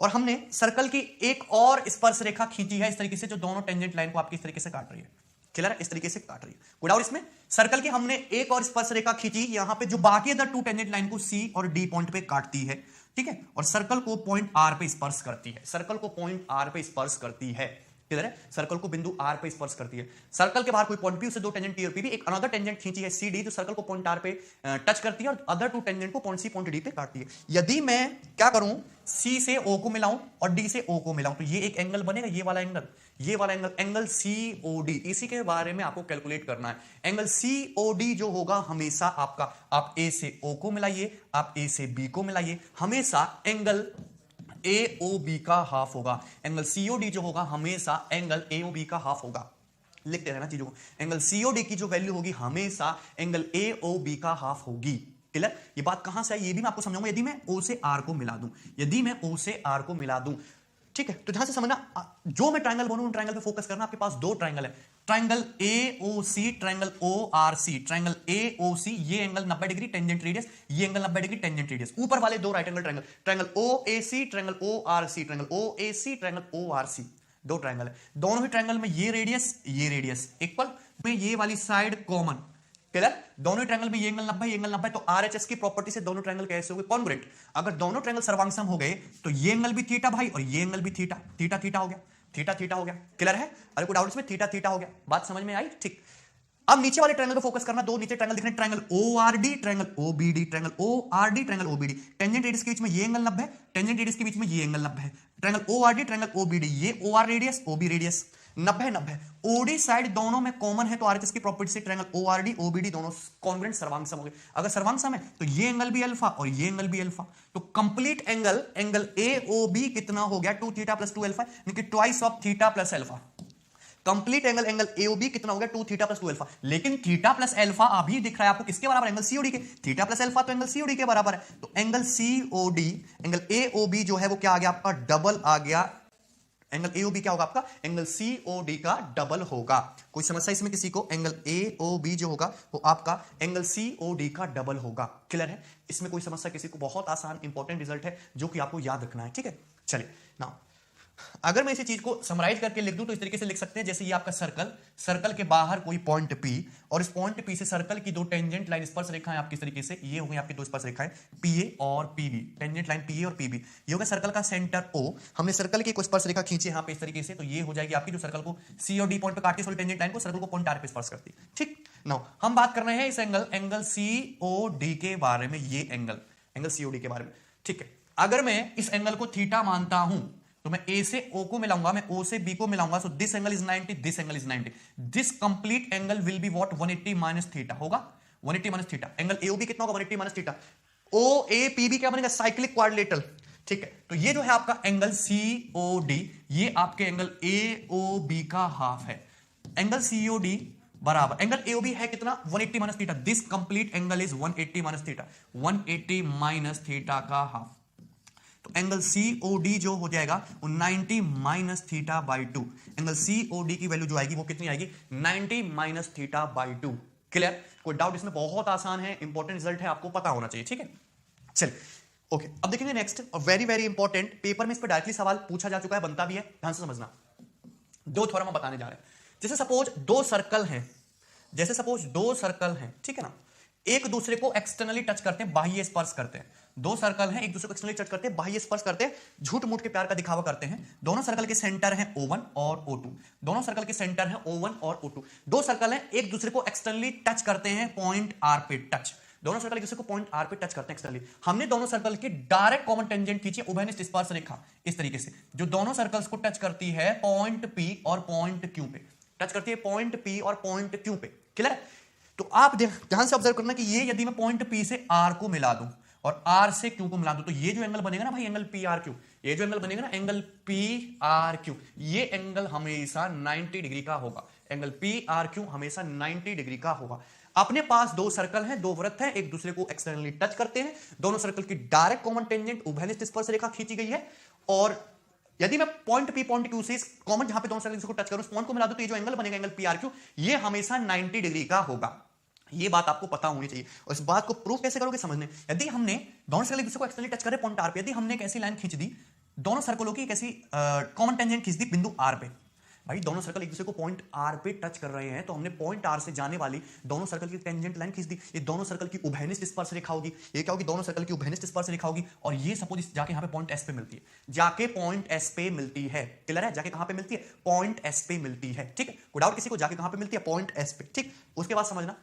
और हमने सर्कल की एक और स्पर्श रेखा खींची है इस तरीके से जो दोनों टेंजेंट लाइन को आपकी इस तरीके से काट रही है। क्लियर है? इस तरीके से काट रही है। कोई डाउट इसमें? सर्कल की हमने एक और स्पर्श रेखा खींची यहां पे जो बाकी अदर टू टेंजेंट लाइन को सी और डी पॉइंट पे काटती है, ठीक है, और सर्कल को पॉइंट आर पे स्पर्श करती है, सर्कल को पॉइंट आर पे स्पर्श करती है। किधर है? सर्कल को बिंदु आर पे स्पर्श करती है। सर्कल के बाहर कोई पॉइंट पी, उससे दो टेंजेंट टी और पी भी, एक अनदर टेंजेंट खींची है सी डी, तो सर्कल को पॉइंट आर पे टच करती है और अदर टू टेंजेंट को पॉइंट सी पॉइंट डी पे काटती है। यदि मैं क्या करूं, सी से ओ को मिलाऊं और डी से ओ को मिलाऊं तो ये एक एंगल बनेगा, ये वाला एंगल, ये वाला angle, angle C O D, इसी के बारे में आपको कैलकुलेट करना है। एंगल सी ओ डी जो होगा हमेशा आपका, आप ए से ओ को मिलाइए, आप ए से बी को मिलाइए, हमेशा एंगल ए ओ बी का हाफ होगा। एंगल सीओडी जो होगा हमेशा एंगल ए ओ बी का हाफ होगा। लिखते रहना चीजों को, एंगल सीओडी की जो वैल्यू होगी हमेशा एंगल ए ओ बी का हाफ होगी। क्लियर? ये बात कहां से आई ये भी मैं आपको समझाऊंगा। यदि मैं ओ से आर को मिला दूं, यदि मैं ओ से आर को मिला दूं, ठीक है, तो ध्यान से समझना, जो मैं ट्रायंगल बनूं उन ट्रायंगल पे फोकस करना। आपके पास दो ट्रायंगल है, triangle A O C, triangle O R C. Triangle A O C ये एंगल 90 डिग्री टेंजेंट रेडियस, ये एंगल 90 डिग्री टेंजेंट रेडियस। ऊपर वाले दो right angle triangle, triangle O A C, triangle O R C, triangle O A C, triangle O R C, दो ट्रायंगल है। दोनों ही ट्रायंगल में ये रेडियस इक्वल, में ये वाली साइड कॉमन। क्लियर? दोनों ट्रायंगल में ये एंगल 90, ये एंगल 90, तो आरएचएस की प्रॉपर्टी से दोनों ट्रायंगल कैसे हो गए? कॉन्ग्रुएंट। अगर दोनों ट्रायंगल सर्वांग हो गए तो ये एंगल भी थीटा भाई और ये एंगल भी थीटा, थीटा थीटा हो गया, थीटा थीटा हो गया। क्लियर है? अरे कोई डाउट इसमें? थीटा थीटा हो गया, बात समझ में आई? ठीक। अब नीचे वाले ट्रायंगल पे फोकस करना, दो नीचे ट्रायंगल दिख रहे हैं, triangle ORD, triangle OBD, triangle ORD, triangle OBD. Tangent radius के बीच में ये एंगल 90 है, टेंजेंट रेडियस के बीच में ये एंगल 90 है। ट्रायंगल ओआरडी, ट्रायंगल ओबीडी, ये OR radius, OB radius, 90 OD side दोनों में कॉमन है, तो आरएचएस की प्रॉपर्टी से ट्रायंगल ओआरडी ओबीडी दोनों कॉन्ग्रुएंट सर्वांग सम हो गए। अगर सर्वांग सम है तो ये एंगल भी अल्फा और ये एंगल भी अल्फा, तो complete angle A O B कितना हो गया? 2 थीटा प्लस 2 अल्फा, यानी कि twice of theta plus alpha. Complete angle AOB कितना हो गया? 2 थीटा प्लस 2 अल्फा। लेकिन थीटा प्लस अल्फा अभी दिख रहा है आपको किसके बराबर? एंगल सीओडी के। थीटा प्लस अल्फा तो एंगल सीओडी के बराबर है, तो एंगल सीओडी, एंगल एओबी जो है वो क्या आ गया आपका? डबल आ गया एंगल एओबी क्या होगा आपका, एंगल सीओडी का डबल होगा। कोई समस्या इसमें किसी को, एंगल एओबी जो होगा वो आपका एंगल सीओडी का डबल होगा। क्लियर है, इसमें कोई समस्या किसी को, बहुत आसान इंपॉर्टेंट रिजल्ट है जो कि आपको याद रखना है। ठीक है, चलिए नाउ अगर मैं इसी चीज को समराइज करके लिख दूं तो इस तरीके से लिख सकते हैं, जैसे ये आपका सर्कल के बाहर कोई पॉइंट P, और इस पॉइंट P से सर्कल की दो टेंजेंट लाइन स्पर्श रेखाएं आपकी इस तरीके से, ये हो गई आपकी दो स्पर्श रेखाएं PA और PB, टेंजेंट लाइन PA और PB, ये हो गया सर्कल का सेंटर O। हमने सर्कल की कोई स्पर्श रेखा खींची यहाँ पे इस तरीके से, तो ये हो जाएगी आपकी जो सर्कल को C और D पॉइंट पे काटती है, टेंजेंट लाइन को सर्कल को पॉइंट R पे स्पर्श करती है। ठीक, नाउ हम बात कर रहे हैं इस एंगल COD के बारे में, ये एंगल COD के बारे में। ठीक है, अगर मैं इस एंगल को थीटा मानता हूं तो मैं A से O को मिलाऊंगा, मैं O से B को मिलाऊंगा, so this angle is 90, this angle is 90, this complete angle will be what 180 minus theta होगा, 180 माइनस थीटा। एंगल AOB कितना होगा, 180 माइनस थीटा। OAPB क्या बनेगा, साइक्लिक क्वाड्रिलेटरल। ठीक है, तो ये जो है आपका एंगल COD, ये आपके एंगल AOB का हाफ है। एंगल COD बराबर एंगल AOB है कितना, 180 minus theta, this complete angle is 180 minus theta, 180 minus theta का हाफ। तो एंगल COD जो हो जाएगा वो 90 minus theta by 2। Angle COD की वैल्यू जो आएगी वो कितनी आएगी, 90 माइनस थीटा बाई 2। क्लियर, कोई डाउट इसमें, बहुत आसान है, इंपॉर्टेंट रिजल्ट है, आपको पता होना चाहिए। ठीक है, चलिए ओके, अब देखेंगे नेक्स्ट, और वेरी वेरी इंपॉर्टेंट, पेपर में इस पर डायरेक्टली सवाल पूछा जा चुका है, बनता भी है, ध्यान से समझना। दो थ्योरम हम बताने जा रहे हैं। जैसे सपोज दो सर्कल हैं, जैसे सपोज दो सर्कल हैं, ठीक है ना, एक दूसरे को एक्सटर्नली टच करते हैं, बाह्य स्पर्श करते हैं। दो सर्कल हैं, एक दूसरे को एक्सटर्नली टच करते हैं, बाह्य स्पर्श करते हैं, झूठ मूठ के प्यार का दिखावा करते हैं। दोनों सर्कल के सेंटर हैं O1 और O2, दोनों सर्कल के सेंटर हैं O1 और O2। दो सर्कल हैं, एक दूसरे को एक्सटर्नली टच करते हैं, पॉइंट R पे टच, दोनों सर्कल एक दूसरे को पॉइंट R पे टच करते हैं एक्सटर्नली। हमने दोनों सर्कल के डायरेक्ट कॉमन टेंजेंट खींची, उभयनिष्ठ स्पर्श रेखा इस तरीके से, जो दोनों सर्कल्स को टच करती है पॉइंट P और पॉइंट Q पे, टच करती है पॉइंट P और पॉइंट Q पे। क्लियर, तो आप ध्यान से ऑब्जर्व करना कि ये यदि मैं पॉइंट P से R को मिला दूं और R से Q को मिला दूं, तो ये जो एंगल बनेगा ना भाई, एंगल PRQ, ये जो एंगल बनेगा ना एंगल PRQ, ये एंगल हमेशा 90 डिग्री का होगा। एंगल PRQ हमेशा 90 डिग्री का होगा। अपने पास दो सर्कल हैं, दो वृत्त हैं, एक दूसरे को एक्सटर्नली टच करते हैं, दोनों सर्कल की डायरेक्ट कॉमन टेंजेंट उभयनिष्ठ स्पर्श रेखा खींची गई है, और यदि मैं पॉइंट P पॉइंट Q से कॉमन जहां पे दोनों सर्कल को टच करूं, उस पॉइंट को मिला दूं, तो ये जो एंगल बनेगा एंगल PRQ, ये हमेशा 90 डिग्री का होगा। ये बात आपको पता होनी चाहिए। और इस बात को प्रूव कैसे करोगे, समझने, यदि हमने दोनों सर्कल एक दूसरे को एक्सटर्नली टच करे पॉइंट R पे, यदि हमने एक ऐसी लाइन खींच दी, दोनों सर्कलों की एक ऐसी कॉमन टेंजेंट खींच दी बिंदु R पे, भाई दोनों सर्कल एक दूसरे को पॉइंट R पे टच कर रहे हैं, तो हमने पॉइंट R से जाने वाली दोनों सर्कल की टेंजेंट लाइन खींच दी, ये दोनों सर्कल की उभयनिष्ठ स्पर्श रेखा होगी। ये क्या होगी, दोनों सर्कल की उभयनिष्ठ स्पर्श रेखा होगी, और ये सपोज जाके यहाँ पे पॉइंट S पे मिलती है, जाके पॉइंट S पे मिलती है। क्लियर है, जाके कहां पे मिलती है, पॉइंट S पे मिलती है। ठीक है, कोई डाउट किसी को, जाके कहां पे मिलती है, पॉइंट S पे। ठीक, उसके बाद समझना,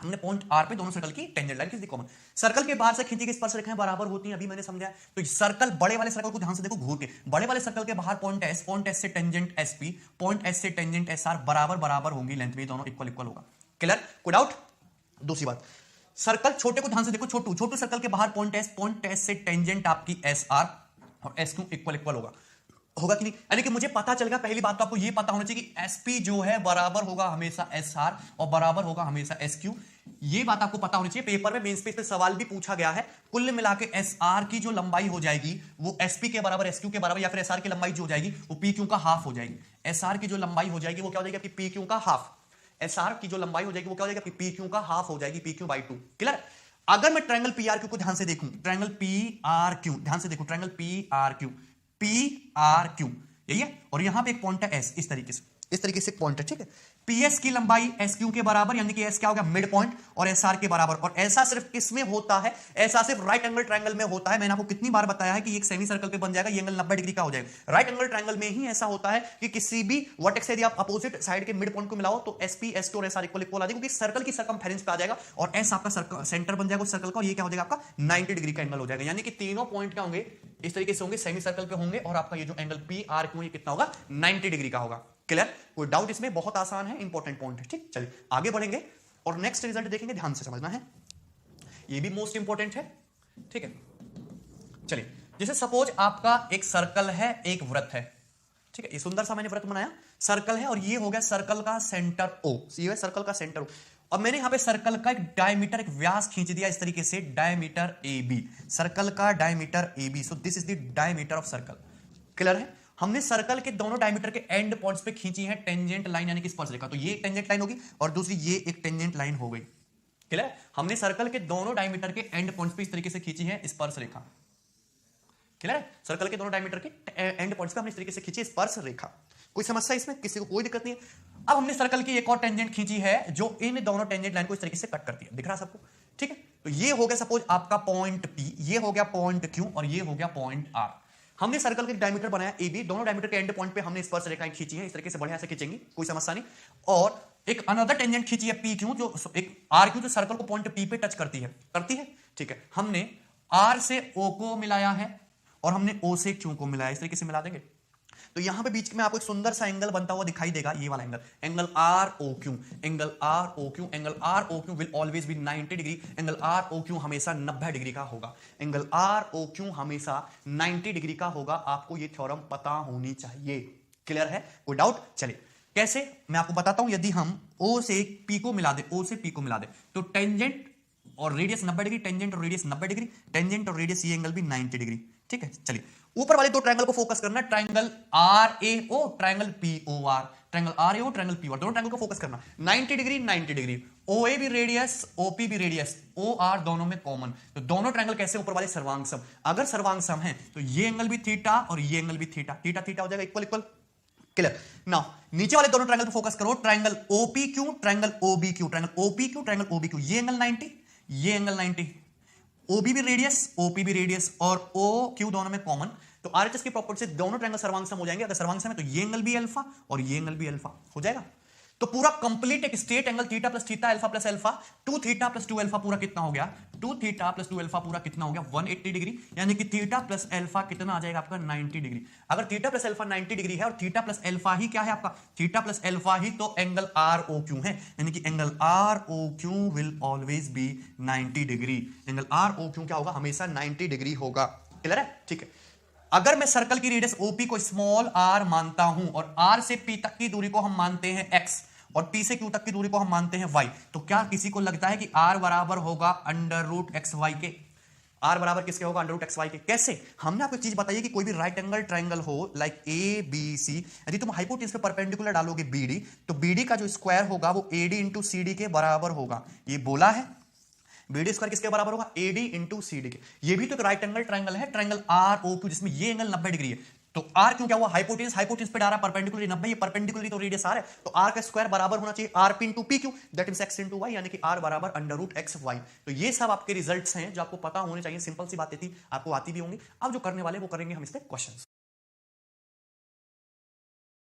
हमने पॉइंट R पे दोनों सर्कल की टेंजेंट लाइन खींच दी कॉमन, सर्कल के बाहर से खींची गई स्पर्श रेखाएं बराबर होती हैं, अभी मैंने समझाया। तो सर्कल, बड़े वाले सर्कल को ध्यान से देखो घूर के, बड़े वाले सर्कल के बाहर पॉइंट S से टेंजेंट SP, पॉइंट S से टेंजेंट SR बराबर बराबर होंगी लेंथ में, दोनों इक्वल इक्वल होगा। क्लियर, कोई डाउट। दूसरी बात, सर्कल छोटे को ध्यान से देखो, छोटू सर्कल के बाहर पॉइंट S से टेंजेंट आपकी SR और SQ इक्वल इक्वल होगा कि नहीं, यानी कि मुझे पता चल गया, पहली बात तो आपको ये पता होना चाहिए कि SP जो है बराबर होगा हमेशा SR और बराबर होगा हमेशा SQ। ये बात आपको पता होनी चाहिए, पेपर में मेंस पे सवाल भी पूछा गया है। कुल मिला के SR की जो लंबाई हो जाएगी वो SP के बराबर, SQ के बराबर, या फिर SR की लंबाई जो हो जाएगी वो PQ का हाफ हो जाएगी। SR की जो लंबाई हो जाएगी वो क्या हो जाएगी आपकी, PQ का हाफ। SR की जो लंबाई हो जाएगी वो क्या हो जाएगी आपकी, PQ का हाफ हो जाएगी, PQ बाई 2। क्लियर, अगर मैं ट्रायंगल PRQ को ध्यान से देखूं, ट्रायंगल PRQ ध्यान से देखो, ट्रायंगल PRQ यही है, और यहां पे एक पॉइंट है S, इस तरीके से पॉइंट है। ठीक है, PS की लंबाई SQ के बराबर, यानी कि S क्या हो गया, मिड पॉइंट, और SR के बराबर। और ऐसा सिर्फ किसमें होता है, ऐसा सिर्फ राइट एंगल ट्रायंगल में होता है। मैंने आपको कितनी बार बताया है कि ये एक सेमी सर्कल पे बन जाएगा, ये एंगल 90 डिग्री का हो जाएगा। राइट एंगल ट्रायंगल में ही ऐसा होता है कि किसी भी वर्टेक्स से यदि आप अपोजिट साइड के मिड पॉइंट को मिलाओ तो SP, SQ और SR इक्वल इक्वल आ जाएगा, क्योंकि सर्कल की सर्कमफेरेंस पे आ जाएगा, और S आपका सेंटर बन जाएगा उस सर्कल का, और ये क्या हो जाएगा आपका 90 डिग्री का एंगल हो जाएगा। यानी कि तीनों पॉइंट क्या होंगे, इस तरीके से होंगे, सेमी सर्कल पे होंगे, और आपका ये जो एंगल PRQ ये कितना होगा, 90 डिग्री का होगा। क्लियर, कोई डाउट इसमें, बहुत आसान है, इंपॉर्टेंट पॉइंट है। ठीक, चलिए आगे बढ़ेंगे और नेक्स्ट रिजल्ट देखेंगे, ध्यान से समझना है, ये भी मोस्ट इंपॉर्टेंट है। ठीक है, चलिए जैसे सपोज आपका एक सर्कल है, एक वृत्त है। ठीक है, ये सुंदर सा मैंने वृत्त बनाया, सर्कल है, और ये हो गया सर्कल का सेंटर O, ये है सर्कल का सेंटर O। अब मैंने यहां पे सर्कल का एक डायमीटर, एक व्यास खींच दिया इस तरीके से, डायमीटर AB, सर्कल का diameter AB, so this is the diameter of circle. Clear है, हमने सर्कल के दोनों डायमीटर के एंड पॉइंट्स पे खींची है टेंजेंट लाइन यानी कि स्पर्श रेखा। तो ये एक टेंजेंट लाइन होगी और दूसरी ये एक टेंजेंट लाइन हो गई। क्लियर? हमने सर्कल के दोनों डायमीटर के एंड पॉइंट्स पे इस तरीके से खींची है स्पर्श रेखा। क्लियर है? सर्कल के दोनों डायमीटर के एंड पॉइंट्स पे हमने इस तरीके से खींची स्पर्श रेखा। कोई समस्या इसमें? किसी को कोई दिक्कत नहीं है? अब हमने सर्कल की एक और टेंजेंट खींची है जो इन दोनों टेंजेंट लाइन को इस तरीके से कट करती है। दिख रहा सबको? ठीक है, तो ये हो गया सपोज आपका पॉइंट P, ये हो गया पॉइंट Q और ये हो गया पॉइंट R। हमने सर्कल के डायमीटर बनाया AB, दोनों डायमीटर के एंड पॉइंट पे हमने स्पर्श रेखाएं खींची हैं, इस तरीके से बढ़िया से खींचेंगी, कोई समस्या नहीं। और एक अनदर टेंजेंट खींची है PQ, जो एक RQ जो सर्कल को पॉइंट P पे टच करती है। ठीक है, हमने R से O को मिलाया है और हमने O से Q को मिलाया, इस तरीके से मिला देंगे। तो यहां पे बीच में आपको एक सुंदर सा एंगल बनता हुआ दिखाई देगा, ये वाला angle ROQ। Angle ROQ will always be 90 degree. Angle ROQ हमेशा 90 डिग्री का होगा। एंगल ROQ हमेशा 90 डिग्री का होगा। आपको ये थ्योरम पता होनी चाहिए। क्लियर है? कोई डाउट? चलिए कैसे मैं आपको बताता हूं। यदि हम O से P को मिला दे, तो टेंजेंट और रेडियस 90 डिग्री, टेंजेंट और रेडियस 90 डिग्री, टेंजेंट और रेडियस ये एंगल भी 90 डिग्री। ठीक है, चलिए ऊपर वाले दो ट्रायंगल को फोकस करना, triangle RAO, triangle POR, triangle RAO, triangle POR, दोनों ट्रायंगल को फोकस करना। 90 डिग्री 90 डिग्री, OA भी रेडियस, OP भी रेडियस, OR दोनों में कॉमन। तो दोनों ट्रायंगल कैसे? ऊपर वाले सर्वांग सम। अगर सर्वांग सम है तो ये एंगल भी थीटा और ये एंगल भी थीटा, थीटा थीटा हो जाएगा इक्वल इक्वल। क्लियर? नाउ नीचे वाले दोनों ट्रायंगल पे फोकस करो, triangle OPQ, triangle OBQ, triangle OPQ, triangle OBQ, ये एंगल 90, ये एंगल 90, OB भी रेडियस, OP भी रेडियस और OQ दोनों में कॉमन। तो RHS की प्रॉपर्टी से दोनों ट्रायंगल सर्वांग सम हो जाएंगे। अगर सर्वांग सम है तो ये एंगल भी अल्फा और ये एंगल भी अल्फा हो जाएगा। तो पूरा कंप्लीट एक straight angle theta plus theta alpha plus alpha, 2 theta plus 2 alpha पूरा कितना हो गया? 2 थीटा प्लस 2 अल्फा पूरा कितना हो गया? 180 डिग्री। यानी कि थीटा प्लस अल्फा कितना आ जाएगा आपका? 90 डिग्री। अगर थीटा प्लस अल्फा 90 डिग्री है और थीटा प्लस अल्फा ही क्या है आपका? थीटा प्लस अल्फा ही तो एंगल ROQ है। यानी कि angle ROQ will always be 90 degree. Angle ROQ क्या होगा? हमेशा 90 डिग्री होगा। क्लियर है? ठीक है। अगर मैं सर्कल की रेडियस OP को स्मॉल r मानता हूं और R से P तक की दूरी को हम मानते हैं x और P से Q तक की दूरी को हम मानते हैं y, तो क्या किसी को लगता है कि R बराबर होगा अंडर रूट XY के? R बराबर किसके होगा? अंडर रूट XY के। कैसे? हमने आपको एक चीज बताई है कि कोई भी राइट एंगल ट्रायंगल हो लाइक ABC, यदि तुम हाइपोटेन्यूज पे परपेंडिकुलर डालोगे BD, तो BD का जो स्क्वायर होगा वो AD इंटू CD के बराबर होगा। ये बोला है। BD स्क्वायर किसके बराबर होगा? AD इंटू CD के। ये भी तो एक राइट एंगल ट्रायंगल है, ट्रायंगल ROQ, जिसमें ये एंगल 90 डिग्री है। तो R क्यों क्या हुआ? हाइपोटेन्यूज पे डाला, परपेंडिकुलर 90, ये परपेंडिकुलर तो रेडियस R है, तो R का स्क्वायर बराबर होना चाहिए RP into PQ, that means X into Y, यानी कि R बराबर अंडर रूट XY। तो ये सब आपके रिजल्ट्स हैं जो आपको पता होने चाहिए। सिंपल सी बातें थी, आपको आती भी होंगी। अब जो करने वाले वो करेंगे हम इस पे क्वेश्चंस।